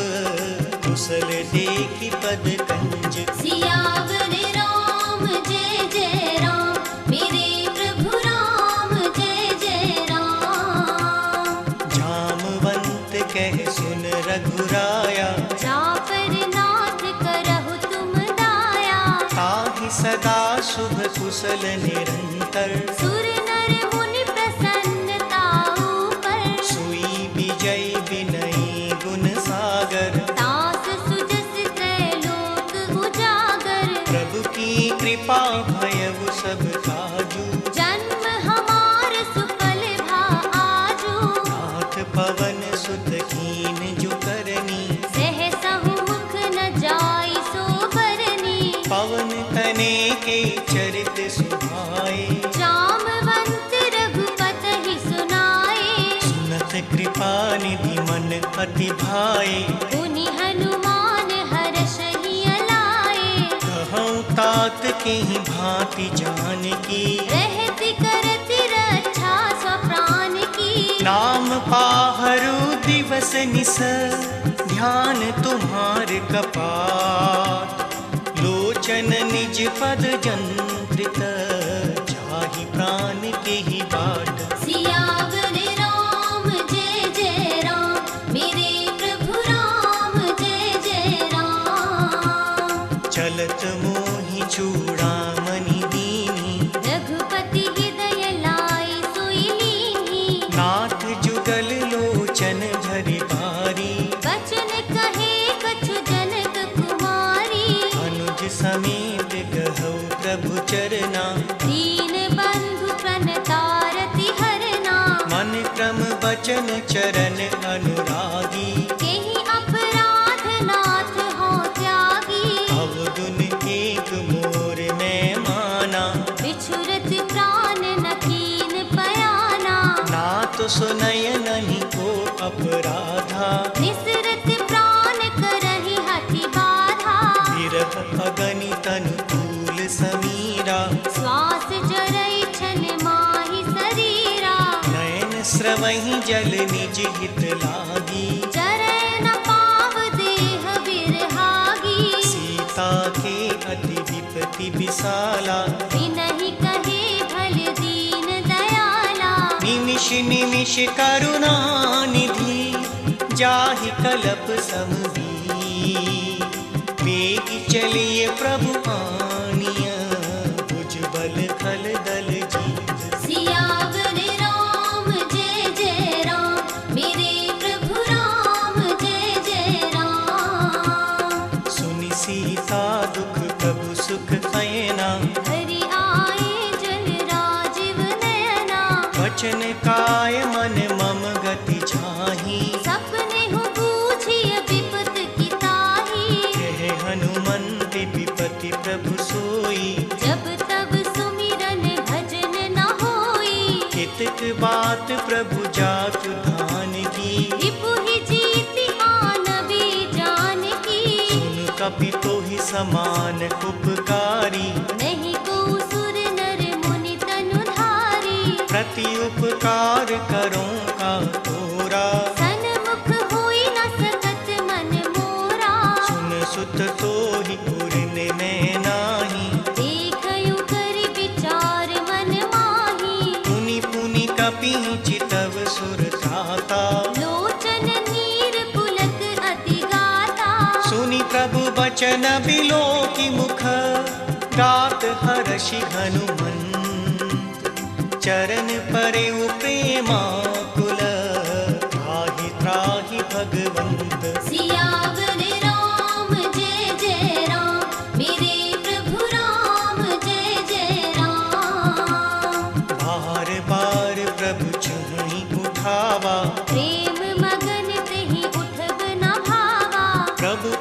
कुशल देखी पद कंज। सियावर राम जय जय राम, मेरे प्रभु राम जय जय राम। जामवंत कह सुन रघुराया, जापर नाथ करहु तुम दाया। ताहि सदा शुभ कुशल निरंतर। सुर नर मुनि प्रसन्नता ऊपर। सुई विजय विनयी गुण सागर। दास सुजस त्रैलोक उजागर। प्रभु की कृपा भयउ सब काजू। जन्म हमार सुफल भा आजू। नाथ पवन सुत कीन जो करनी। सहसहु मुख न जाई सो बरनी। पवन तने के चरित सुभाए। जामवंत रघुपति सुनाए। सुनत कृपा निधि मन अति भाए। उनि हनुमान हर्षहि अलाए। कहूँ तात के ही भांति जानकी। रहति करति रक्षा स्वप्राण की। नाम पाहरु दिवस निस, ध्यान तुम्हार कपाट। लोचन निज पद जंत्रित, जाहि प्राण के ही बाट। सियावर राम जय जय राम, मेरे प्रभु राम जय जय राम। चलत मोहि चूड़ामणि दीनी। रघुपति हृदय लाई सोई लीनी। नाथ जुगल लोचन झरि बारी। बचन कहे कछु जनक कुमारी। अनुज समेत कहौ प्रभु चरना। दीन बंधु प्रणतारति हरना। मन क्रम बचन चरण अनुरागी। केहि अपराध नाथ हो त्यागी। अवगुण एक मोर मैं माना। बिछुरत प्राण न कीन पयाना। नाथ सुनय नहीं को अपराधा। निसरत प्राण करहि हठि बाधा। विरह अगणित अनुकूल समीरा। श्वास जरई छन माहि शरीरा। नयन स्रवहि जल निज हित लागी। चरै न पाव देह बिरहागी। सीता के अति विपति विशाला। बिनहि कहे भल दीन दयाला। निमिष निमिष करुणा निधि, जाहि कलप समवी। वेगी चलिए प्रभु आनिय, भुजबल खल दल जीत। सियावर राम जय जय राम, मेरे प्रभु राम जय जय राम। सुनि सीता दुख प्रभु सुख पैना। हरि आए जल राजीव नयना। वचन काय मन मम गति छाही। सपने हूँ बूझिय विपत की ताही। कह हनुमंत विपति प्रभु सोई। जब तब सुमिरन भजन न होई। हितक बात प्रभु जातु धान की। रिपुहि जीति आनबी जानकी। सुन कपि तोहि समान उपकारी। नहीं को सुर नर मुनि तनुधारी। प्रति उपकार करो का तोरा। सन्मुख होई न सकत मन मोरा। सुन सुत तोहि पुरन में नाही। देखयु कर विचार मन माही। पुनि पुनि कपि चितव सुर त्राता। लोचन नीर पुलक अति गाता। सुनि प्रभु बचन बिलोकि मुख, गात हर्षि हनुमंत। चरण परेउ प्रेमाकुल, त्राहि त्राहि भगवंत।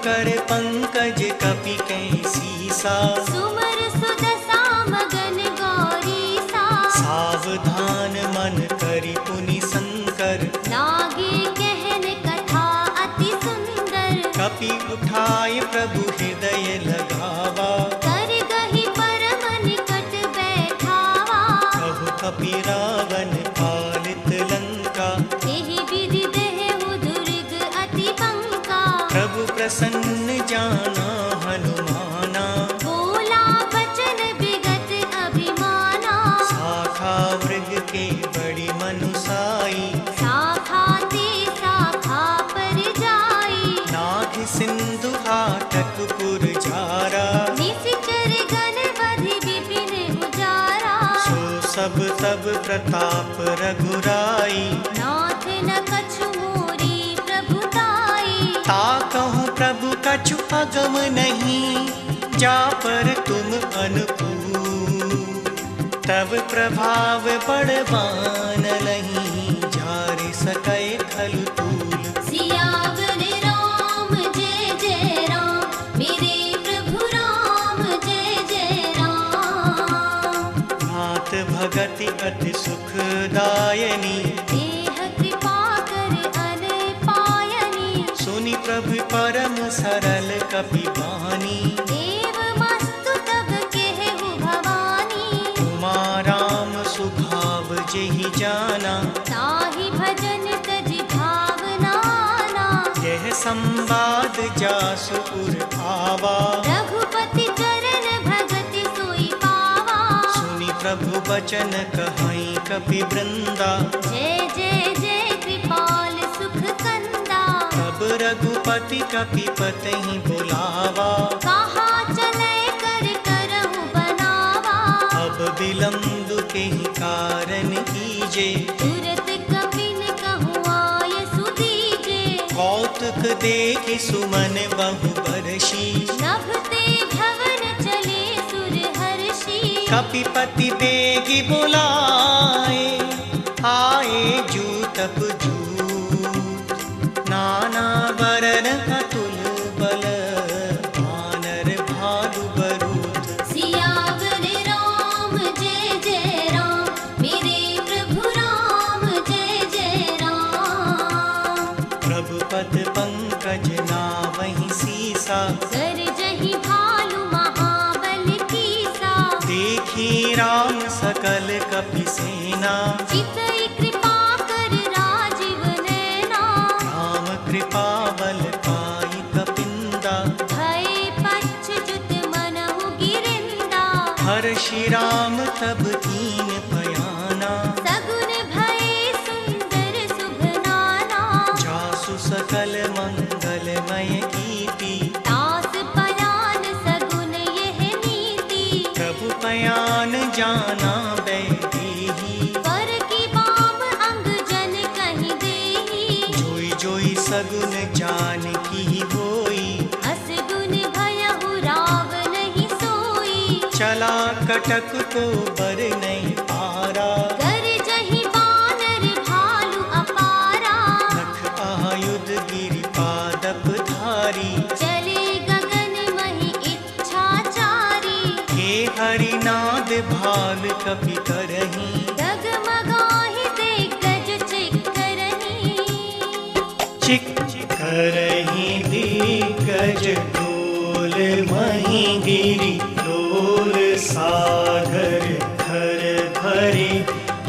कर पंकज कपि कैसीसा। सुमर सुदशा मगन गौरीसा। सावधान मन करि पुनि शंकर। लागे कहन कथा अति सुंदर। कपि उठाय प्रभु हृदय लगावा। कर गहि परम निकट बैठावा। कहु कपि रावण पालित लंका। एहि विधि देहु दुर्ग अति बंका। प्रभु प्रसन्न जाना हनुमाना। बोला बचन विगत अभिमाना। शाखा मृग के बड़ी मनुसाई। शाखा ते शाखा पर जाई। नाग सिंधु हाटक पुर जारा। निशिचर गण बधि विपिन उजारा। सो सब तब प्रताप रघुराई। नाथ न कछु मोरी प्रभुताई। ता कहूँ प्रभु कछु अगम नहीं। जा पर तुम अनुकूल। तब प्रभाव बड़वान लहीं। जारि सकै खल तूल। सियावर राम जय जय राम। मेरे प्रभु राम जय जय राम। नाथ भगति अति सुखदायनी। देह कृपा कर अन पायनी। सुनि प्रभु परम सरल कपि बानी। देव मस्तु तब केहु भवानी। उमा राम सुभाव जेहि जाना। ताहि भजन तज भावनाना। यह संवाद जासु उर आवा। रघुपति चरण भगति सोई पावा। सुनि प्रभु बचन कहई कपि वृंदा। जय जय जय कृपाल सुख कंदा। तब रघुपति कपि पतहि बुलावा। कहा चले कर करहु बनावा। अब विलम्ब केहि कारण कीजे। तुरत कपिन कहूँ आय सुदीजे। कौतुक देखि सुमन बहु बरसी। नभते भवन चले सुर हर्षि। कपिपति बेगी बुलाए। आए जूतप जूत। नाना वरन अतुल बल। वानर भालु बरूद। सियावर राम जय जय राम। मेरे प्रभु राम जय जय राम। प्रभु पद पंकज नावहि सीसा। कर जहि भालु महाबल कीसा। देखी राम सकल कपि सेना। चितई कृपा कर राजीव नैना। राम कृपा बल पाई कपिंदा। भय पच्युत मनहु गिरिंदा। हर्षि राम तब कीन पयाना। सगुन भय सुंदर शुभ नाना। जासु सकल मंगलमय कीर्ति। दास पयान सगुन यह नीति। प्रभु पयान जाना बैदेही। पर की बाम अंग जन कहि देहि। जोई जोई सगुन जान की होई। अस गुन भयहु रावण ही सोई। चला कटक को बर नहीं पारा। कर जहि बानर भालु अपारा। नख आयुध गिरि पादप धारी। चले गगन महि इच्छाचारी। हे हरिनाद भाल कपि करही। डगमगाहि दिग्गज चिक्करहि। चिक करही दिग्गज डोल मही गिरि डोल सागर धर धरे।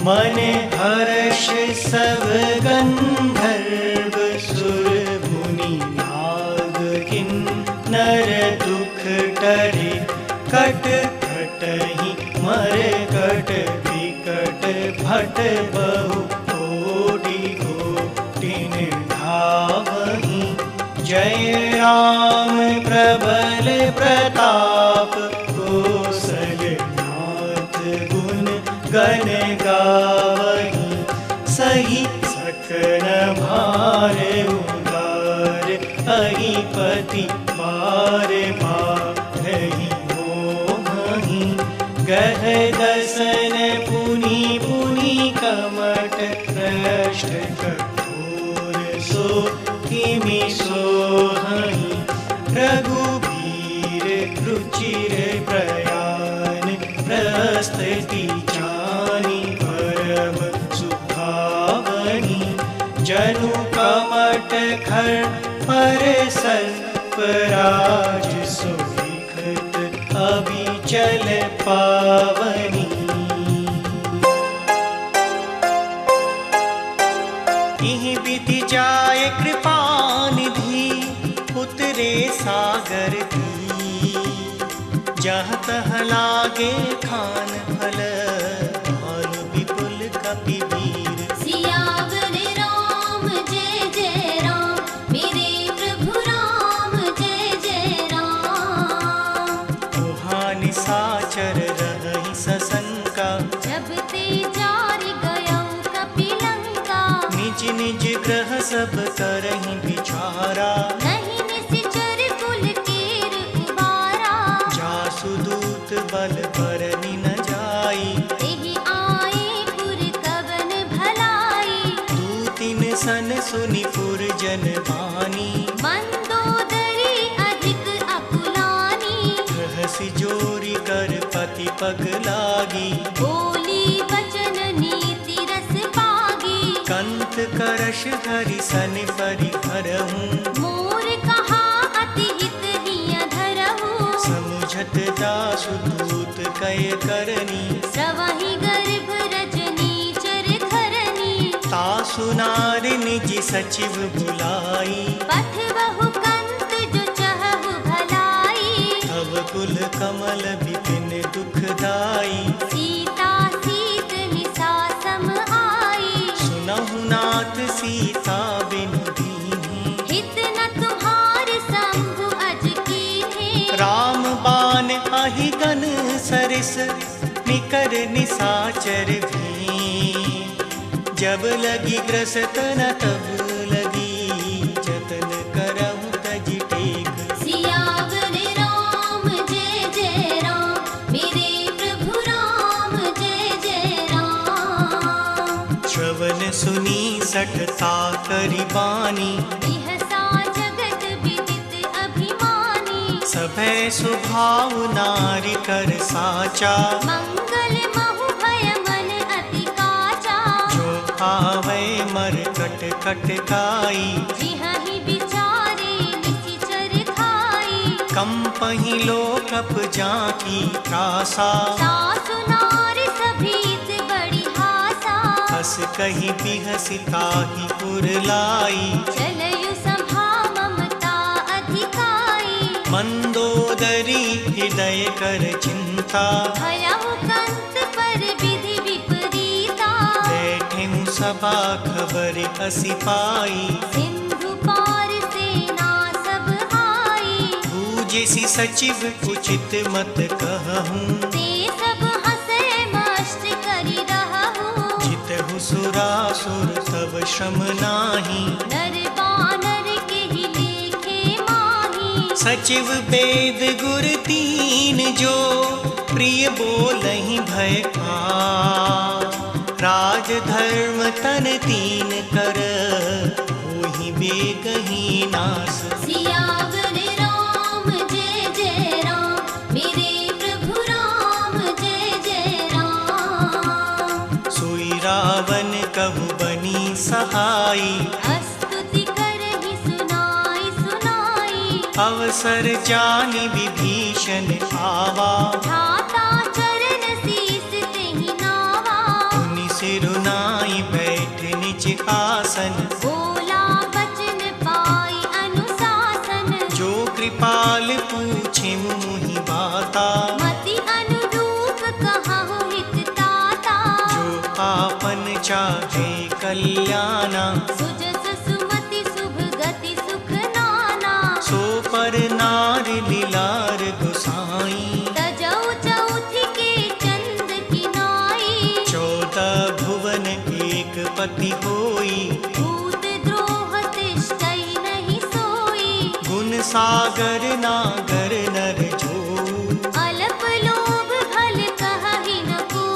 मन हर्ष सब गंधर्व सुर मुनि नाग किन्नर दुख टरे। कट कटहि मर कट विकट भट बहु कोटि कोटिन धावहि। जय राम प्रबल प्रताप। कौशलनाथ गुण गण गावहि। सही सकन भार उदार। अहिपति बार बारहि मोहि। गह दसन पुनि पुनि कमट। पृष्ठ कठोर सो किमि सोहहि। रघुबीर रुचिर प्रयाण प्रस्तुति जानी परम सुभावनी जनु कमट खर पर सर्पराज सुविखत अभिचल पावनी इहि विधि जाय कृपा निधि उतरे सागर की जहाँ तह लागे खान फल भानु विपुल कपिवीर सियावर राम जय जय राम मेरे प्रभु राम जय जय राम तुहानि साचर रहि सशंका जब ते जारि गयो कपिलंका निज निज ग्रह सब करहि विचारा नहीं निश्चर कुल केर उबारा जासु दूत बल बरनि न जाई एहि आए पुर कवन भलाई दूतिन सन सुनि पुर जन बानी मंदोदरी अधिक अकुलानी रहसि जोरी कर पति पग लागी बोली बचन नीति रस पागी कंत करश धरि सन परि हरहूँ मोर कहा अति हित हिय धरहु समुझत दासु दूत कय करनी स्रवहि गर्भ रजनी चर खरनी तासु नारि निज सचिव बुलाई पथ बहु कंत जो चहु भलाई तव कुल कमल विपिन दुखदाई सीता सीत निसा सम आई सुनहु नाथ सीता बिनु दीन्ही हित न तुम्हार शंभु अज कीन्हे राम बाण आहि गन सरिस निकर निसाचर भी जब लगी ग्रसत न तब लगी जतन करहु तज टेक सियावर राम जय जय राम मेरे प्रभु राम जय जय राम श्रवण सुनी सठता करि बानी बिहसा जगत विदित अभिमानी सभै सुभाव नारि कर साचा मंगल महु भय मन अति काचा जो आवै मर कट कट काई जिहहि विचारे निशिचर खाई कंपहि लोकप जाकी त्रासा सासु नारि सभीत बड़ी हासा हस कहि बिहसि ताहि पुर लाई चलयु संभा ममता अधिकाई मंदोदरी हृदय कर चिंता भयहु कंत पर विधि विपरीता बैठेहु सभा खबर असी पाई सिंधु पार सेना सब आई बूझसि सचिव उचित मत कहूँ ते सब हंसे मस्त करि रहहु जितहु सुरासुर तब श्रम नाही नर बानर केहि लेखे माही सचिव वेद गुर तीन जो प्रिय बोलहि भय का राज धर्म तन तीन कर होहि बेगहि नास सियावर राम जय जय राम मेरे प्रभु राम जय जय राम सोई रावण कहु बनी सहाई स्तुति करहि सुनाई सुनाई अवसर जानि विभीषण आवा भ्राता चरण शीस तेहि नावा मुनि सिरुनाई बैठ निज आसन बोला बचन पाई अनुशासन जो कृपाल पूछे मुहि बाता मति अनुरूप कहहु हित ताता जो आपन चाहे कल्याणा सुजस सुमति शुभ गति सुख नाना सो पर नार लीलार गोसाई तजौ चौथि के चंद किनाई 14 भुवन एक पति होई भूत द्रोह तिष्ठै नहीं सोई गुण सागर नागर नर जो अल्प लोभ भल कहहि न को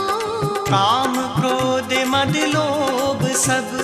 काम क्रोध मद लोभ सब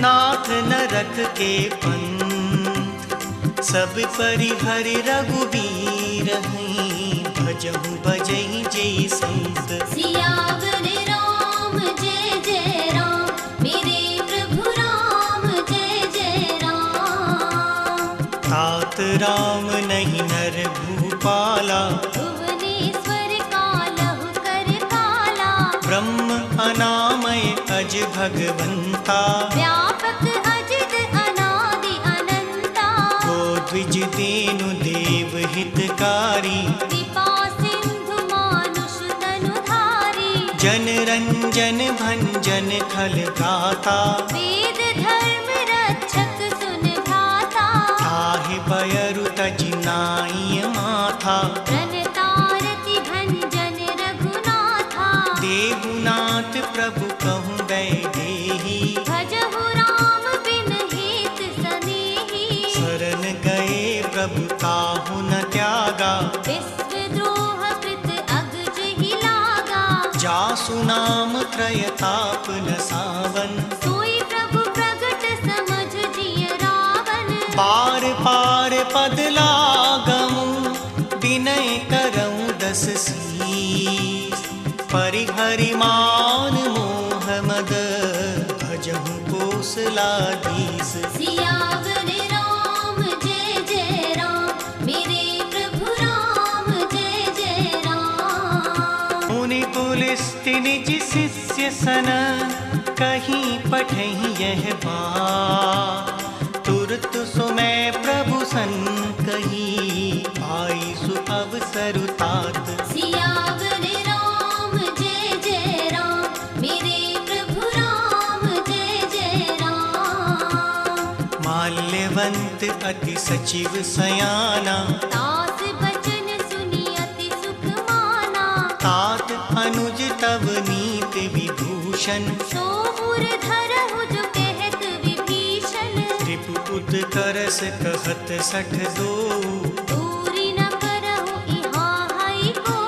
नाथ नरक के पंथ सब परिहरि रघुबीर हैं, भजहु बजई जय संत। सियावर राम जय जय राम, मेरे प्रभु राम जय जय राम। तात राम नहीं नर भूपाला, भुवनेश्वर कालहु कर काला। ब्रह्म अनामय अज भगवंता, व्यापक अजित अनादि अनंता। को द्विज देनु देव हितकारी, कृपा सिंधु मानुष तनुधारी। जन रंजन भंजन खल गाता, वेद धर्म रक्षक सुन भ्राता। ताहि बयरु तज नाई माथा, प्रणतारति भंजन रघुनाथा। देहुनाथ प्रभु कहूँ वैदेही, भजहु राम बिन हेत सनेही। शरण गए प्रभु ताहु न त्यागा, विश्वद्रोह कृत अगज ही लागा। जासु नाम त्रयताप न सावन, सोई प्रभु प्रगट समझ जिय रावण। पार पार पद लागमु, विनय करऊँ दस शीस। परिहरि मान मोह मद, भजहु कोसलाधीश। सियावर राम जय जय राम, मेरे प्रभु राम जय जय राम। मुनि पुलिस्ति निज शिष्य सन, कहीं पठहि यह बात। तुरत सुमै प्रभु सन कही, पाई सु अवसरु तात। सियावर राम जय जय राम, मेरे प्रभु राम जय जय राम। माल्यवंत अति सचिव सयाना, दास बचन सुनि अति सुख माना। तात अनुज तव नीति विभूषण, सोहुर धरहु जो कहत विभीषण। त्रिपुत करस कहत सठ दो, दूरी न करहु इहाँ हई को।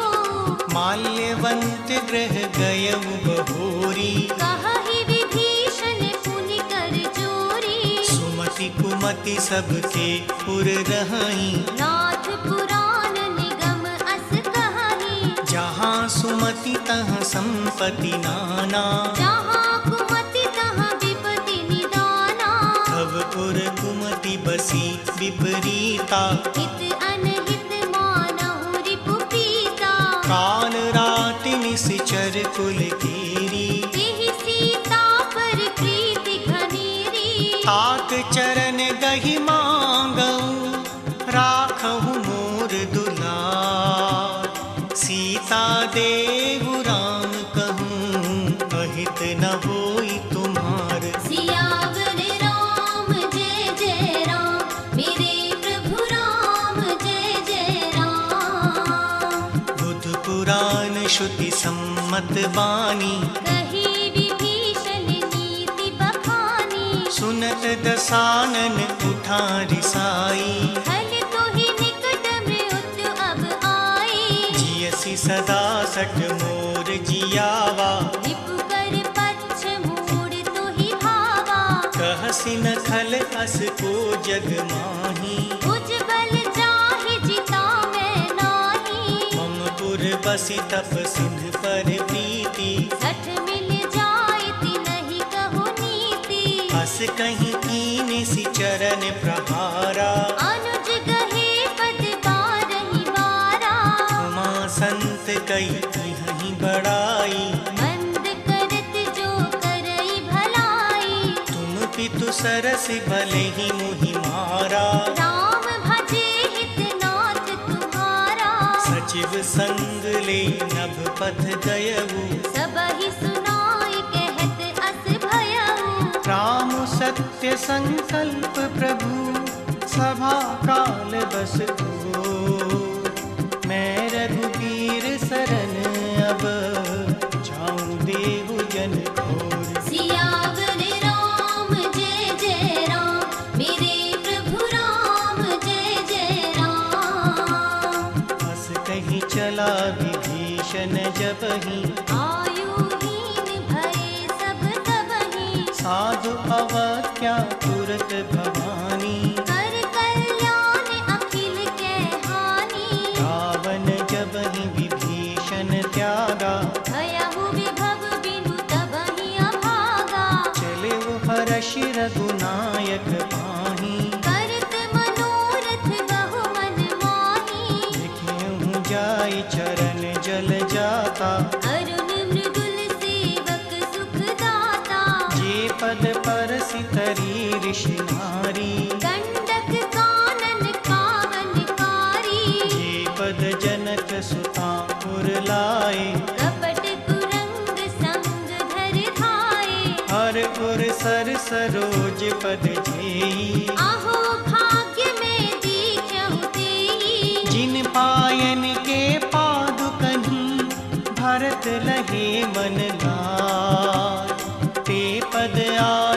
माल्यवंत ग्रह गयउ बहोरी, कहहि विभीषण पुनि कर चोरी। सुमति कुमति सबके पुर रहाई, नाथ पुराण निगम अस कहानी। जहाँ सुमति तहाँ संपत्ति नाना, जहाँ कुमति तहाँ विपति निदाना। तब उर कुमति बसी विपरीता, हित अनहित मानहु रिपु पीता। काल रात निश्चर कुल कीरी, तिहि सीता पर प्रीति घनेरी। तात चरण गहि मांगऊ, राखहु मोर दुलार। सीता देहु राम कहूँ, अहित न होई तुम्हार। सियावर राम जय जय राम, मेरे प्रभु राम जय जय राम। बुध पुराण श्रुति सम्मत बानी, कही विभीषण नीति बखानी। सुनत दसानन उठा रिसाई, हल तो ही निकट मृत्यु अब आई। जियसि सदा सठ मोर जियावा, रिपु कर पच्छ मूड़ तो ही भावा। कहसि न खल अस को जग माही, उज्ज्वल जाहि जिता मैं नाही। मम पुर बसि तप सिंह पर प्रीति, सठ मिल जाइति नहीं कहो नीति। अस कहीं कीन सि चरण प्रहारा, अनुज गहे पद बारहि बारा। उमा संत कई तिहहि बड़ाई, मंद करत जो करई भलाई। तुम पितु सरस भले ही मुहि मारा। राम भजे हित नाथ तुम्हारा। सचिव संग ले नभ पथ गयऊ, सबहि सुनाई कहत अस भयऊ। राम सत्य संकल्प प्रभु, सभा काल बस हो। मैं रघुबीर शरण अब, जाऊं देहु जन घोर। सियावर राम जय जय राम, मेरे प्रभु राम जय जय राम। बस कहीं चला विभीषण जबहि, आयुहीन भये सब तबहि। साधु अवज्ञा तुरत भवानी। कर कल्याण भयहु विभव बिनु तबहि अभागा। चले वो हर्ष रघुनायक पाही, करत मनोरथ बहु मन माही। देखेहु जाई चरण जल जाता, अरुण मृदुल सेवक सुख दाता। जे पद परसि तरी ऋषि नारी, गंडक कानन पावनकारी। जे पद जनक सुता पुर लाए, कपट कुरंग संग धर धाये। हर पुर सर सरोज पद जेई, आहो भाग्य में दीखहु तेई। जिन पायन के पादुकन्हि, भरत लहे मन लाय। ते पद आ